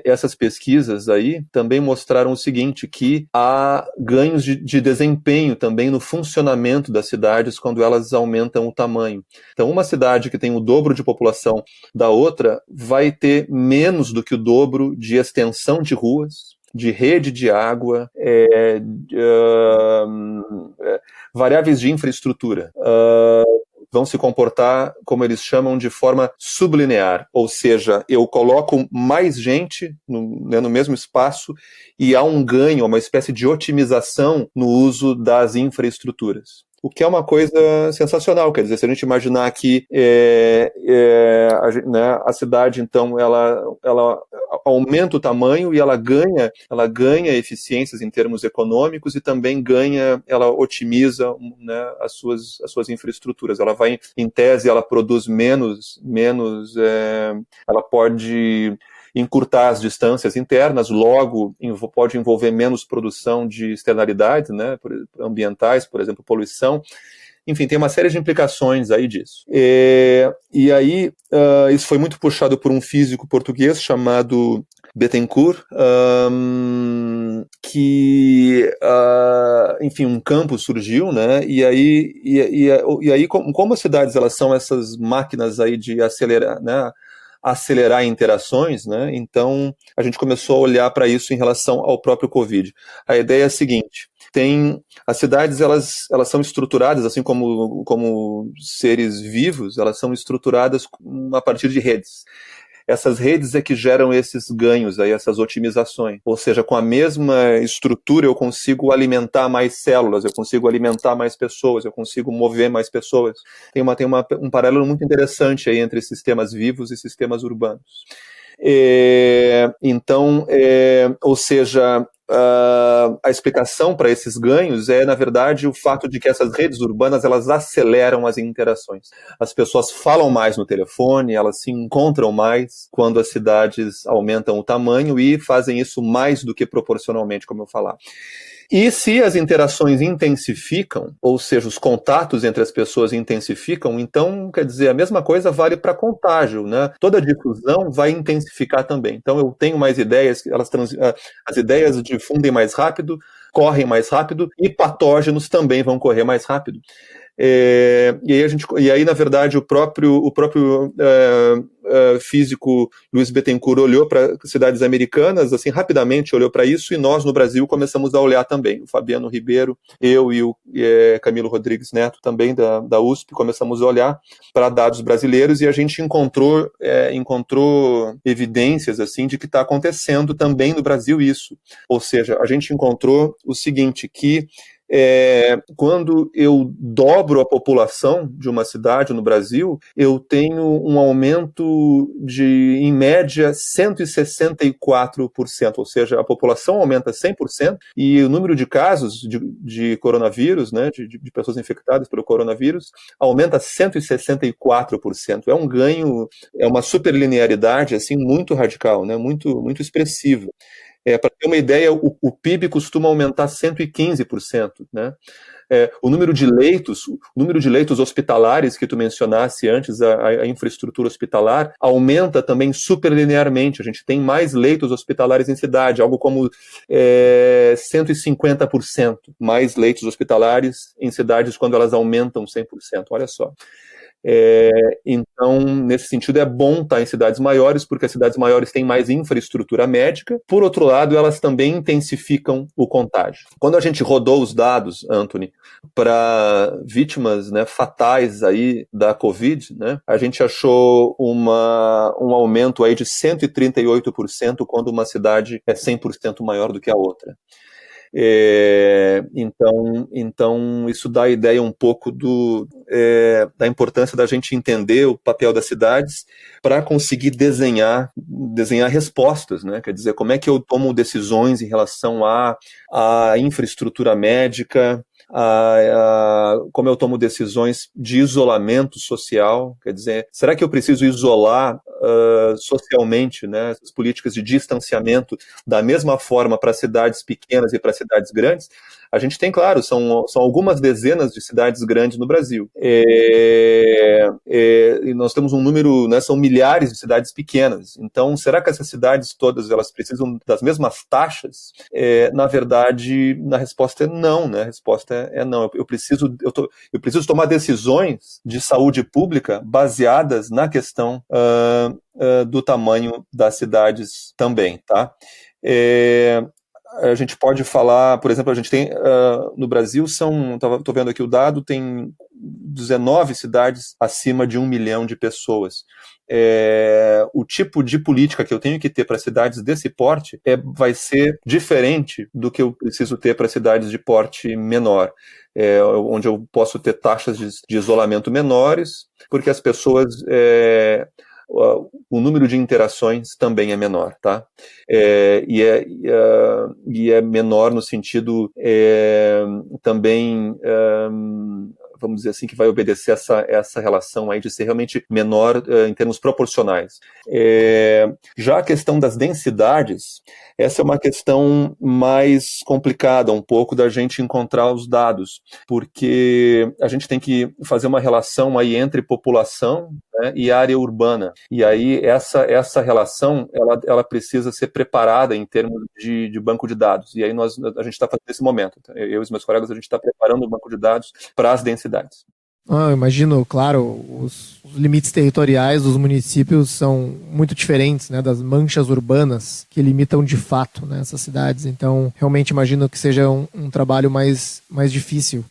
essas pesquisas aí também mostraram o seguinte, que há ganhos de desempenho também no funcionamento das cidades quando elas aumentam o tamanho. Então, uma cidade que tem o dobro de população da outra vai ter menos do que o dobro de extensão de ruas, de rede de água, variáveis de infraestrutura. Vão se comportar, como eles chamam, de forma sublinear, ou seja, eu coloco mais gente no mesmo espaço e há um ganho, uma espécie de otimização no uso das infraestruturas. O que é uma coisa sensacional, quer dizer, se a gente imaginar que a cidade, então, ela aumenta o tamanho e ela ganha eficiências em termos econômicos e também ela otimiza, né, as suas infraestruturas. Ela vai, em tese, ela produz menos ela pode encurtar as distâncias internas, logo pode envolver menos produção de externalidades, né, ambientais, por exemplo, poluição. Enfim, tem uma série de implicações aí disso. E aí, isso foi muito puxado por um físico português chamado Bettencourt, enfim, um campo surgiu, né? E aí como as cidades elas são essas máquinas aí de acelerar, né? Acelerar interações, né? Então a gente começou a olhar para isso em relação ao próprio Covid. A ideia é a seguinte: as cidades elas são estruturadas, assim como seres vivos, elas são estruturadas a partir de redes. Essas redes é que geram esses ganhos, aí, essas otimizações. Ou seja, com a mesma estrutura eu consigo alimentar mais células, eu consigo alimentar mais pessoas, eu consigo mover mais pessoas. Tem um paralelo muito interessante aí entre sistemas vivos e sistemas urbanos. Então, ou seja, a explicação para esses ganhos é, na verdade, o fato de que essas redes urbanas elas aceleram as interações. As pessoas falam mais no telefone, elas se encontram mais quando as cidades aumentam o tamanho e fazem isso mais do que proporcionalmente, como eu falava. E se as interações intensificam, ou seja, os contatos entre as pessoas intensificam, então, quer dizer, a mesma coisa vale para contágio, né? Toda difusão vai intensificar também. Então, eu tenho mais ideias, as ideias difundem mais rápido, correm mais rápido, e patógenos também vão correr mais rápido. E aí, na verdade, o próprio físico Luiz Bettencourt olhou para cidades americanas, assim, rapidamente olhou para isso, e nós no Brasil começamos a olhar também. O Fabiano Ribeiro, eu e o Camilo Rodrigues Neto, também da USP, começamos a olhar para dados brasileiros e a gente encontrou evidências assim, de que está acontecendo também no Brasil isso. Ou seja, a gente encontrou o seguinte, que quando eu dobro a população de uma cidade no Brasil, eu tenho um aumento de, em média, 164%, ou seja, a população aumenta 100% e o número de casos de coronavírus, né, de pessoas infectadas pelo coronavírus, aumenta 164%. É um ganho, é uma superlinearidade assim, muito radical, né, muito, muito expressiva. Para ter uma ideia, o PIB costuma aumentar 115%, né? o número de leitos hospitalares que tu mencionasse antes, a infraestrutura hospitalar, aumenta também superlinearmente. A gente tem mais leitos hospitalares em cidade, algo como 150% mais leitos hospitalares em cidades quando elas aumentam 100%. Olha só. Então, nesse sentido, é bom estar em cidades maiores, porque as cidades maiores têm mais infraestrutura médica. Por outro lado, elas também intensificam o contágio. Quando a gente rodou os dados, Anthony, para vítimas, né, fatais aí da Covid, né, a gente achou um aumento aí de 138% quando uma cidade é 100% maior do que a outra. Então, isso dá a ideia um pouco da importância da gente entender o papel das cidades para conseguir desenhar respostas, né? Quer dizer, como é que eu tomo decisões em relação à infraestrutura médica, como eu tomo decisões de isolamento social, quer dizer, será que eu preciso isolar socialmente, né, as políticas de distanciamento da mesma forma para cidades pequenas e para cidades grandes? A gente tem, claro, são algumas dezenas de cidades grandes no Brasil. E nós temos um número, né, são milhares de cidades pequenas. Então, será que essas cidades todas elas precisam das mesmas taxas? Na verdade, a resposta é não, né? A resposta é não. Eu preciso tomar decisões de saúde pública baseadas na questão do tamanho das cidades também, tá? A gente pode falar, por exemplo, a gente tem no Brasil, estou vendo aqui o dado, tem 19 cidades acima de 1 milhão de pessoas. O tipo de política que eu tenho que ter para cidades desse porte vai ser diferente do que eu preciso ter para cidades de porte menor, onde eu posso ter taxas de isolamento menores, porque as pessoas... o número de interações também é menor, tá? E é menor no sentido também, vamos dizer assim, que vai obedecer essa relação aí de ser realmente menor em termos proporcionais. Já a questão das densidades, essa é uma questão mais complicada um pouco da gente encontrar os dados, porque a gente tem que fazer uma relação aí entre população, né, e área urbana. E aí essa relação ela precisa ser preparada em termos de banco de dados. E aí a gente está fazendo nesse momento. Eu e os meus colegas, a gente está preparando o banco de dados para as densidades. Eu imagino, claro, os limites territoriais dos municípios são muito diferentes, né, das manchas urbanas que limitam de fato, né, essas cidades. Então, realmente imagino que seja um trabalho mais difícil.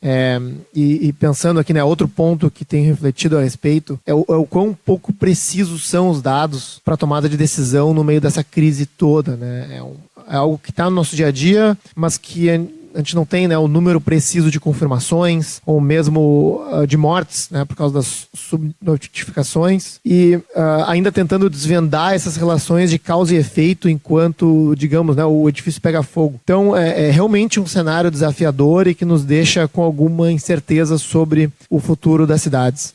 E pensando aqui, né, outro ponto que tem refletido a respeito é o quão pouco precisos são os dados para tomada de decisão no meio dessa crise toda, né? É algo que está no nosso dia a dia, mas que a gente não tem, né, o número preciso de confirmações ou mesmo de mortes, né, por causa das subnotificações e ainda tentando desvendar essas relações de causa e efeito enquanto, digamos, né, o edifício pega fogo. Então é realmente um cenário desafiador e que nos deixa com alguma incerteza sobre o futuro das cidades.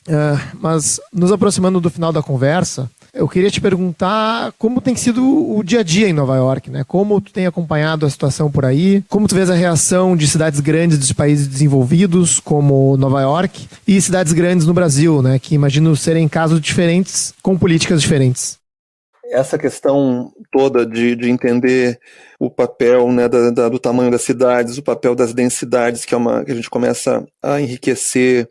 Mas nos aproximando do final da conversa, eu queria te perguntar como tem sido o dia a dia em Nova York, né? Como tu tem acompanhado a situação por aí, como tu vês a reação de cidades grandes dos países desenvolvidos, como Nova York, e cidades grandes no Brasil, né? Que imagino serem casos diferentes, com políticas diferentes. Essa questão toda de entender o papel, né, do tamanho das cidades, o papel das densidades, que a gente começa a enriquecer,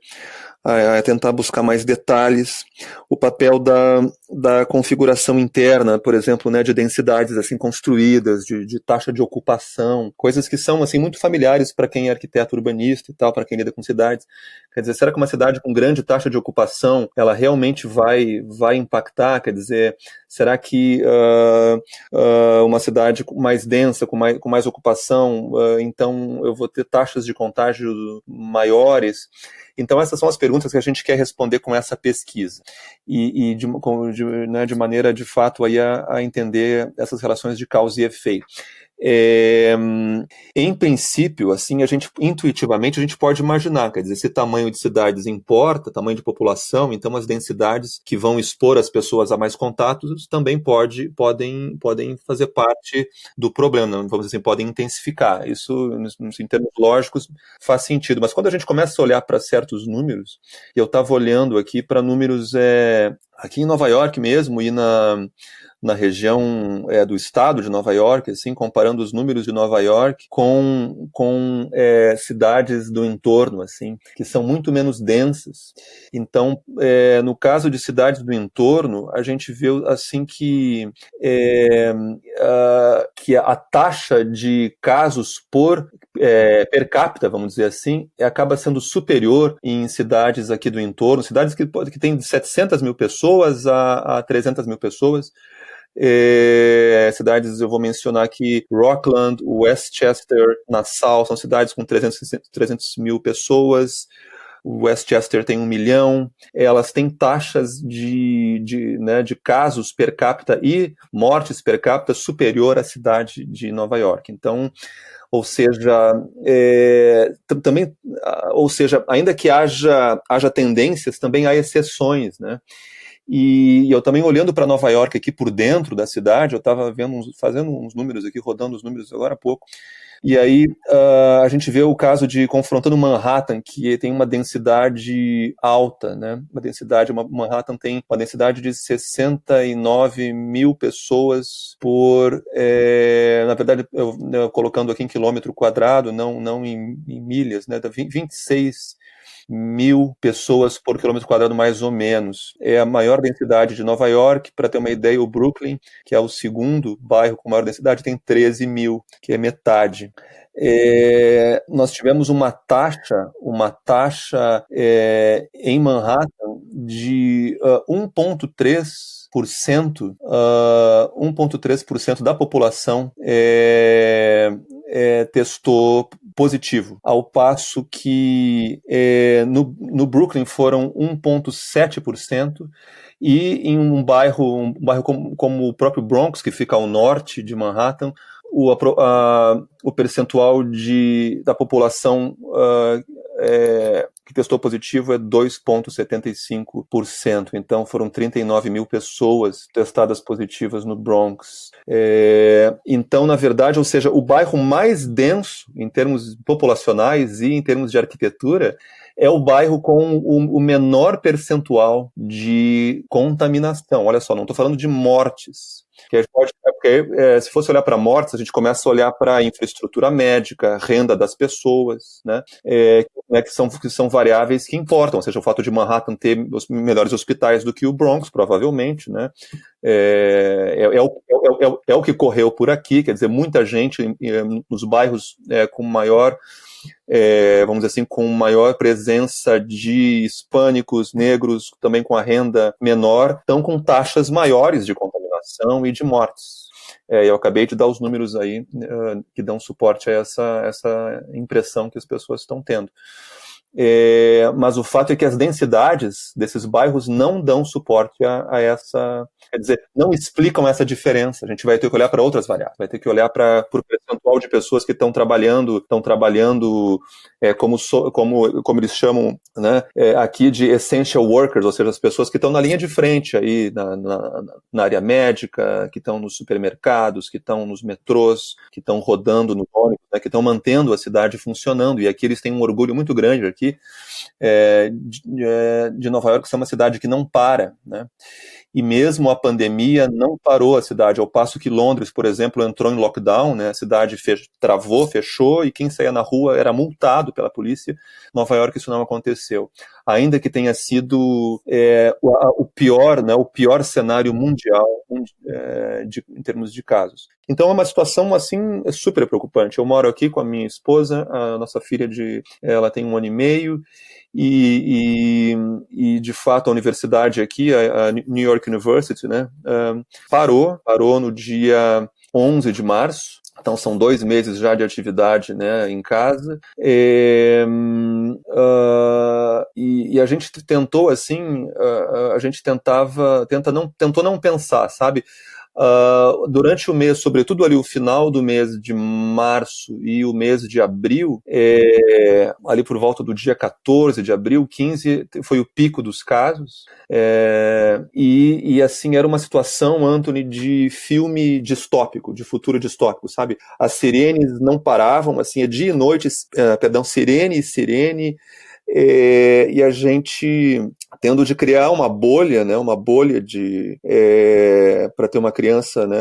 a tentar buscar mais detalhes, o papel da configuração interna, por exemplo, né, de densidades assim construídas, de taxa de ocupação, coisas que são assim muito familiares para quem é arquiteto urbanista e tal, para quem lida com cidades. Quer dizer, será que uma cidade com grande taxa de ocupação, ela realmente vai impactar? Quer dizer, será que uma cidade mais densa, com mais ocupação, então eu vou ter taxas de contágio maiores? Então essas são as perguntas que a gente quer responder com essa pesquisa. E de de maneira, de fato, aí a entender essas relações de causa e efeito. Em princípio, assim, intuitivamente a gente pode imaginar, quer dizer, se tamanho de cidades importa, tamanho de população, então as densidades que vão expor as pessoas a mais contatos também podem fazer parte do problema, vamos dizer assim, podem intensificar. Isso, em termos lógicos, faz sentido. Mas quando a gente começa a olhar para certos números, eu estava olhando aqui para números aqui em Nova York mesmo e na região do estado de Nova York, assim, comparando os números de Nova York com cidades do entorno, assim, que são muito menos densas. Então, no caso de cidades do entorno, a gente vê assim que a taxa de casos per capita, vamos dizer assim, acaba sendo superior em cidades aqui do entorno, cidades que têm de 700 mil pessoas a 300 mil pessoas. Cidades, eu vou mencionar aqui, Rockland, Westchester, Nassau, são cidades com 300 mil pessoas. Westchester tem 1 milhão, elas têm taxas de casos per capita e mortes per capita superior à cidade de Nova York. Então, ou seja, ainda que haja tendências, também há exceções, né? E eu também olhando para Nova York aqui por dentro da cidade, eu estava fazendo uns números aqui, rodando os números agora há pouco, e aí a gente vê o caso confrontando Manhattan, que tem uma densidade alta, né? Manhattan tem uma densidade de 69 mil pessoas na verdade, eu colocando aqui em quilômetro quadrado, não em milhas, né? 26 mil pessoas por quilômetro quadrado, mais ou menos. É a maior densidade de Nova York. Para ter uma ideia, o Brooklyn, que é o segundo bairro com maior densidade, tem 13 mil, que é metade. Nós tivemos uma taxa em Manhattan de 1,3% da população testou positivo, ao passo que no Brooklyn foram 1,7%, e em um bairro como o próprio Bronx, que fica ao norte de Manhattan, o percentual da população que testou positivo é 2,75%. Então foram 39 mil pessoas testadas positivas no Bronx. Então, na verdade, ou seja, o bairro mais denso em termos populacionais e em termos de arquitetura é o bairro com o menor percentual de contaminação. Olha só, não estou falando de mortes. Se fosse olhar para mortes, a gente começa a olhar para a infraestrutura médica, renda das pessoas, né, que são variáveis que importam, ou seja, o fato de Manhattan ter os melhores hospitais do que o Bronx, provavelmente, né, é o que correu por aqui, quer dizer, muita gente nos bairros com maior, vamos dizer assim, com maior presença de hispânicos, negros, também com a renda menor, estão com taxas maiores de contaminação e de mortes. Eu acabei de dar os números aí que dão suporte a essa impressão que as pessoas estão tendo. Mas o fato é que as densidades desses bairros não dão suporte a essa, quer dizer, não explicam essa diferença. A gente vai ter que olhar para outras variáveis, vai ter que olhar para o percentual de pessoas que estão trabalhando como eles chamam, né, aqui de essential workers, ou seja, as pessoas que estão na linha de frente aí na área médica, que estão nos supermercados, que estão nos metrôs, que estão rodando no ônibus, né, que estão mantendo a cidade funcionando. E aqui eles têm um orgulho muito grande aqui de Nova York, que é uma cidade que não para, né? E mesmo a pandemia não parou a cidade, ao passo que Londres, por exemplo, entrou em lockdown, né? A cidade travou, fechou, e quem saía na rua era multado pela polícia. Nova York isso não aconteceu. Ainda que tenha sido o pior, né, o pior cenário mundial em termos de casos. Então é uma situação assim super preocupante. Eu moro aqui com a minha esposa, a nossa filha ela tem 1 ano e meio, e de fato a universidade aqui, a New York University, né, parou no dia 11 de março, Então são 2 meses já de atividade, né, em casa. E a gente tentou assim, a gente tentou não pensar, sabe? Durante o mês, sobretudo ali o final do mês de março e o mês de abril, ali por volta do dia 14 de abril, 15, foi o pico dos casos. E assim, era uma situação, Anthony, de filme distópico, de futuro distópico, sabe? As sirenes não paravam, assim, dia e noite, sirene, sirene, e a gente tendo de criar uma bolha, né, para ter uma criança, né,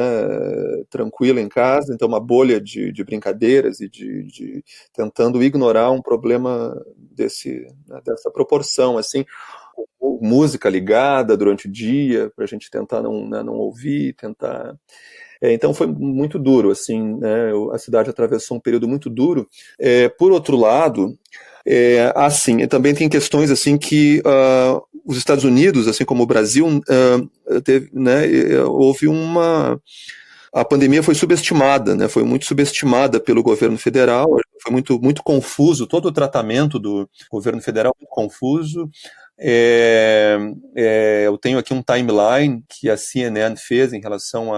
tranquila em casa, então uma bolha de brincadeiras e tentando ignorar um problema né, dessa proporção, assim, música ligada durante o dia para a gente tentar não ouvir, tentar. Então foi muito duro, assim, né, a cidade atravessou um período muito duro. Por outro lado, assim, também tem questões assim que os Estados Unidos, assim como o Brasil, teve, né, houve a pandemia foi subestimada, né, foi muito subestimada pelo governo federal, foi muito, muito confuso, todo o tratamento do governo federal muito confuso. Eu tenho aqui um timeline que a CNN fez em relação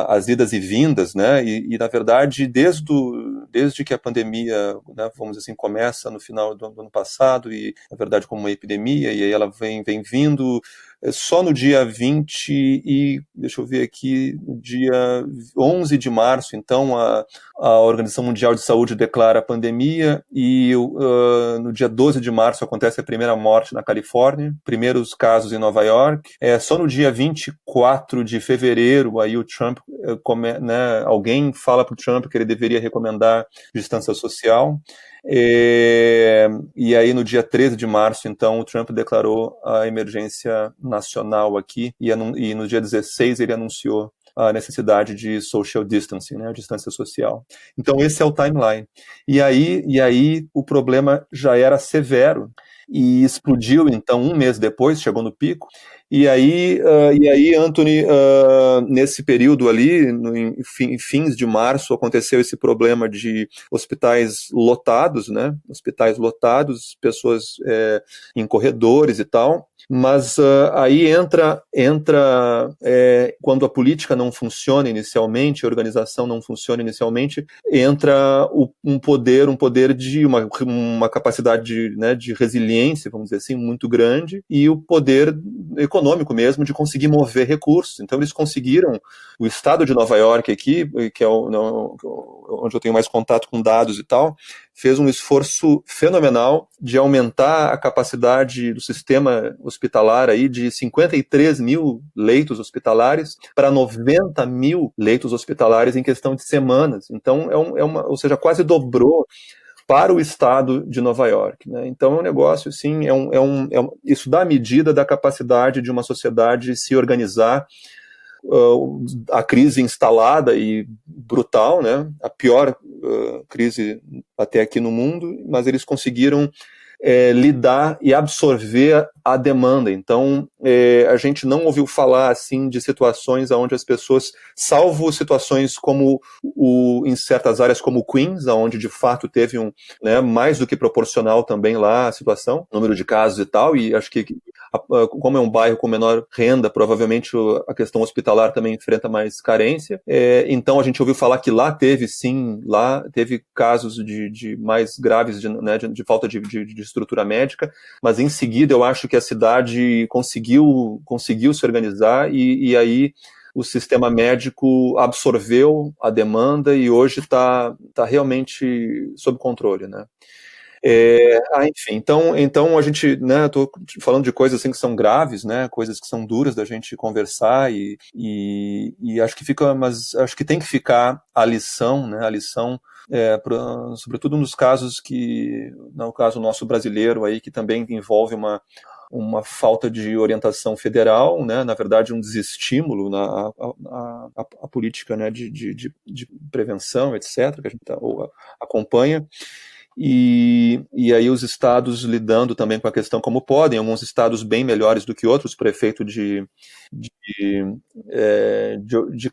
às idas e vindas, né? E na verdade, desde que a pandemia, né, vamos dizer assim, começa no final do ano passado, e na verdade como uma epidemia, e aí ela vem vindo. Só no dia 20 e, deixa eu ver aqui, no dia 11 de março, então, a Organização Mundial de Saúde declara a pandemia e no dia 12 de março acontece a primeira morte na Califórnia, primeiros casos em Nova York. Só no dia 24 de fevereiro, aí o Trump, né, alguém fala para o Trump que ele deveria recomendar distância social. E aí no dia 13 de março, então, o Trump declarou a emergência nacional aqui, e no dia 16 ele anunciou a necessidade de social distancing, né, a distância social. Então esse é o timeline. E aí o problema já era severo e explodiu, então, um mês depois, chegou no pico. E aí, Anthony, nesse período ali, em fins de março, aconteceu esse problema de hospitais lotados, né? Hospitais lotados, pessoas em corredores e tal. Mas aí entra quando a política não funciona inicialmente, a organização não funciona inicialmente, entra um poder de uma capacidade né, de resiliência, vamos dizer assim, muito grande, e o poder econômico mesmo de conseguir mover recursos. Então eles conseguiram, o estado de Nova York aqui, que é onde eu tenho mais contato com dados e tal, fez um esforço fenomenal de aumentar a capacidade do sistema hospitalar aí de 53 mil leitos hospitalares para 90 mil leitos hospitalares em questão de semanas. Então, ou seja, quase dobrou para o estado de Nova York. Né? Então, é um negócio, assim, isso dá a medida da capacidade de uma sociedade se organizar. A crise instalada e brutal, né? A pior crise até aqui no mundo, mas eles conseguiram lidar e absorver a demanda. Então, a gente não ouviu falar assim de situações onde as pessoas, salvo situações como em certas áreas como Queens, onde de fato teve mais do que proporcional também lá a situação, número de casos e tal, e acho que como é um bairro com menor renda, provavelmente a questão hospitalar também enfrenta mais carência. Então a gente ouviu falar que lá teve casos de mais graves de falta de estrutura médica, mas em seguida eu acho que a cidade conseguiu se organizar e aí o sistema médico absorveu a demanda e hoje está realmente sob controle, né? Enfim, então a gente, né, estou falando de coisas assim que são graves, né, coisas que são duras da gente conversar e acho que tem que ficar a lição, né, sobretudo nos casos no caso nosso brasileiro aí, que também envolve uma falta de orientação federal, né, na verdade um desestímulo à política, né, de prevenção, etc., que a gente acompanha. e aí os estados lidando também com a questão como podem, alguns estados bem melhores do que outros, por efeito de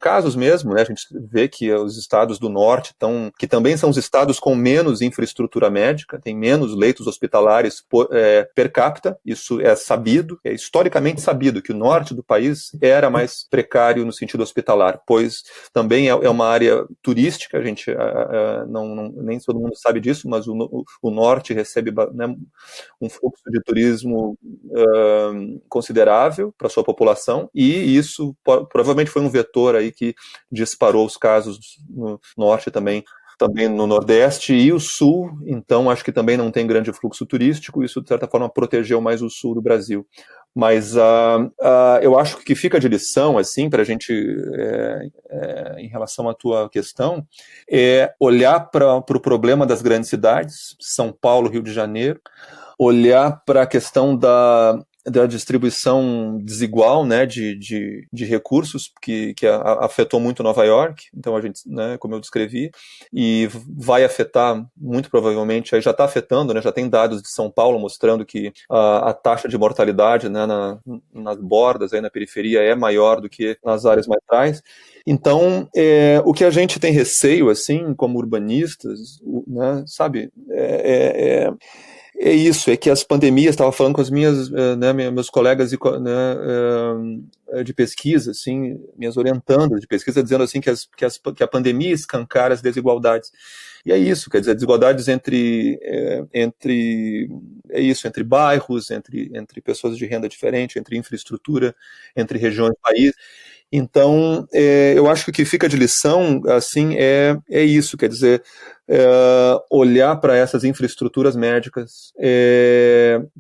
casos mesmo, né? A gente vê que os estados do norte que também são os estados com menos infraestrutura médica, tem menos leitos hospitalares per capita, isso é sabido, é historicamente sabido que o norte do país era mais precário no sentido hospitalar, pois também é uma área turística, a gente nem todo mundo sabe disso, mas o norte recebe, né, um fluxo de turismo considerável para sua população, e isso provavelmente foi um vetor aí que disparou os casos no norte também no Nordeste e o Sul, então acho que também não tem grande fluxo turístico, isso de certa forma protegeu mais o Sul do Brasil. Mas eu acho que fica de lição, assim, para a gente, em relação à tua questão, é olhar para o problema das grandes cidades, São Paulo, Rio de Janeiro, olhar para a questão da distribuição desigual, né, de recursos que afetou muito Nova York, então a gente, né, como eu descrevi, e vai afetar muito provavelmente, aí já está afetando, né, já tem dados de São Paulo mostrando que a taxa de mortalidade, né, nas bordas, aí na periferia, é maior do que nas áreas mais atrás. Então, o que a gente tem receio, assim, como urbanistas, né, sabe, é isso, é que as pandemias, estava falando com as meus colegas de pesquisa, assim, minhas orientandas de pesquisa, dizendo assim que a pandemia escancara as desigualdades. E é isso, quer dizer, desigualdades entre bairros, entre pessoas de renda diferente, entre infraestrutura, entre regiões do país. Então, eu acho que o que fica de lição, assim, é isso, quer dizer, olhar para essas infraestruturas médicas,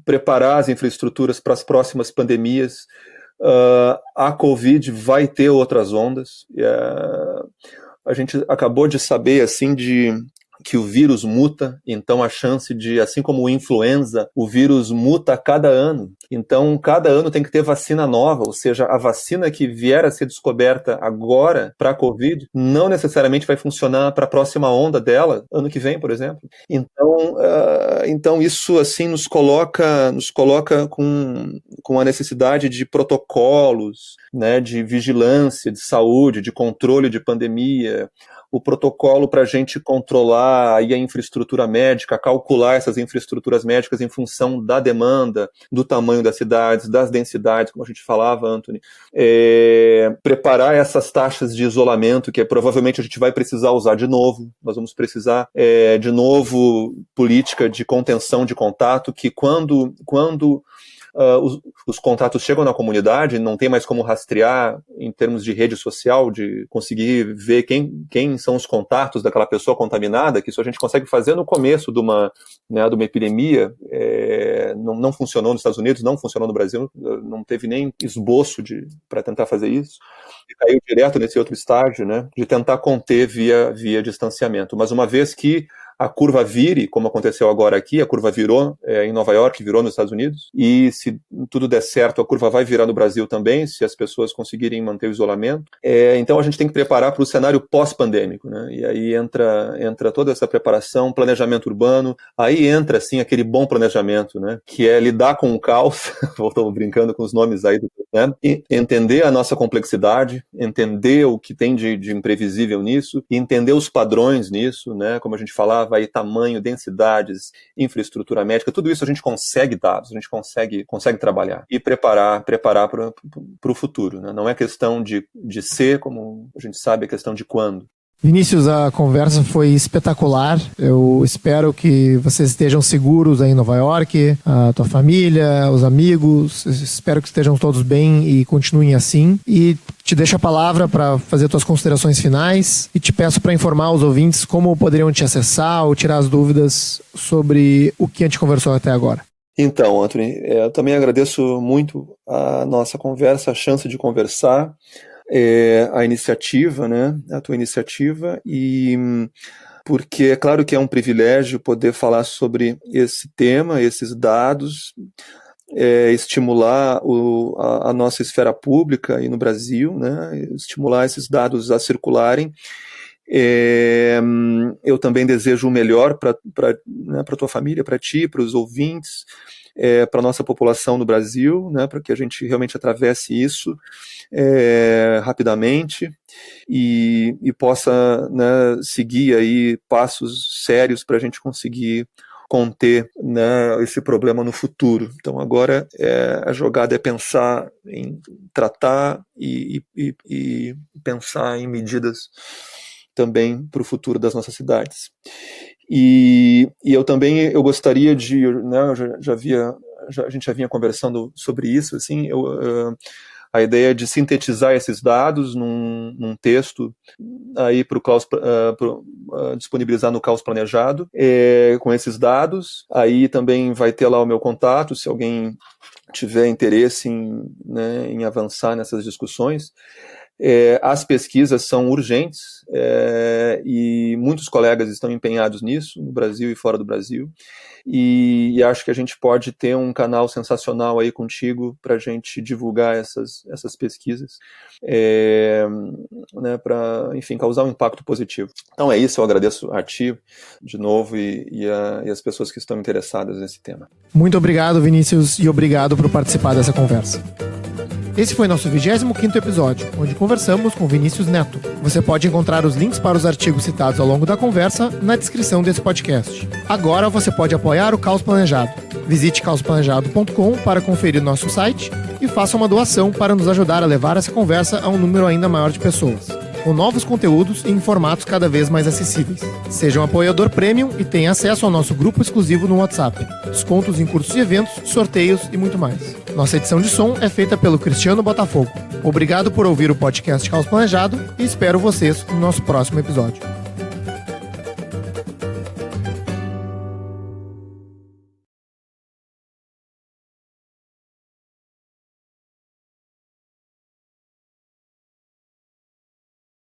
preparar as infraestruturas para as próximas pandemias. A Covid vai ter outras ondas. A gente acabou de saber, assim, que o vírus muta, então a chance de, assim como o influenza, o vírus muta a cada ano. Então, cada ano tem que ter vacina nova, ou seja, a vacina que vier a ser descoberta agora para a Covid não necessariamente vai funcionar para a próxima onda dela, ano que vem, por exemplo. Então isso, assim, nos coloca com a necessidade de protocolos, né, de vigilância, de saúde, de controle de pandemia, o protocolo para a gente controlar aí a infraestrutura médica, calcular essas infraestruturas médicas em função da demanda, do tamanho das cidades, das densidades, como a gente falava, Anthony. Preparar essas taxas de isolamento, que provavelmente a gente vai precisar usar de novo. Nós vamos precisar, de novo, política de contenção de contato, que quando os contatos chegam na comunidade, não tem mais como rastrear em termos de rede social, de conseguir ver quem são os contatos daquela pessoa contaminada, que isso a gente consegue fazer no começo de uma epidemia. Não funcionou nos Estados Unidos, não funcionou no Brasil, não teve nem esboço para tentar fazer isso. E caiu direto nesse outro estágio, né, de tentar conter via distanciamento. Mas uma vez que a curva vire, como aconteceu agora aqui, a curva virou em Nova York, virou nos Estados Unidos, e se tudo der certo, a curva vai virar no Brasil também, se as pessoas conseguirem manter o isolamento. Então a gente tem que preparar para o cenário pós-pandêmico, né? E aí entra toda essa preparação, planejamento urbano, aí entra, assim, aquele bom planejamento, né? Que é lidar com o caos, voltamos brincando com os nomes aí, né? E entender a nossa complexidade, entender o que tem de imprevisível nisso, e entender os padrões nisso, né? Como a gente falava, aí tamanho, densidades, infraestrutura médica, tudo isso a gente consegue dados, a gente consegue trabalhar e preparar para o futuro, né? Não é questão de ser, como a gente sabe, é questão de quando. Vinícius, a conversa foi espetacular. Eu espero que vocês estejam seguros aí em Nova York, a tua família, os amigos. Espero que estejam todos bem e continuem assim. E te deixo a palavra para fazer tuas considerações finais e te peço para informar os ouvintes como poderiam te acessar ou tirar as dúvidas sobre o que a gente conversou até agora. Então, Anthony, eu também agradeço muito a nossa conversa, a chance de conversar. A iniciativa, né, a tua iniciativa, e porque é claro que é um privilégio poder falar sobre esse tema, esses dados, estimular a nossa esfera pública aí no Brasil, né, estimular esses dados a circularem Eu também desejo o melhor para a tua família, para ti, para os ouvintes, para a nossa população no Brasil, né, para que a gente realmente atravesse isso rapidamente e possa, né, seguir aí passos sérios para a gente conseguir conter, né, esse problema no futuro. Então agora a jogada é pensar em tratar e pensar em medidas também para o futuro das nossas cidades. E eu gostaria de, né, a gente já vinha conversando sobre isso, assim, a ideia de sintetizar esses dados num texto aí para o Caos, disponibilizar no Caos Planejado, com esses dados. Aí também vai ter lá o meu contato, se alguém tiver interesse em avançar nessas discussões. As pesquisas são urgentes e muitos colegas estão empenhados nisso, no Brasil e fora do Brasil, e acho que a gente pode ter um canal sensacional aí contigo para a gente divulgar essas pesquisas, né, para, enfim, causar um impacto positivo. Então é isso, eu agradeço a ti de novo e as pessoas que estão interessadas nesse tema. Muito obrigado, Vinícius, e obrigado por participar dessa conversa. Esse foi nosso 25º episódio, onde conversamos com Vinícius Neto. Você pode encontrar os links para os artigos citados ao longo da conversa na descrição desse podcast. Agora você pode apoiar o Caos Planejado. Visite caosplanejado.com para conferir nosso site e faça uma doação para nos ajudar a levar essa conversa a um número ainda maior de pessoas, com novos conteúdos e em formatos cada vez mais acessíveis. Seja um apoiador premium e tenha acesso ao nosso grupo exclusivo no WhatsApp, descontos em cursos e eventos, sorteios e muito mais. Nossa edição de som é feita pelo Cristiano Botafogo. Obrigado por ouvir o podcast Caos Planejado e espero vocês no nosso próximo episódio.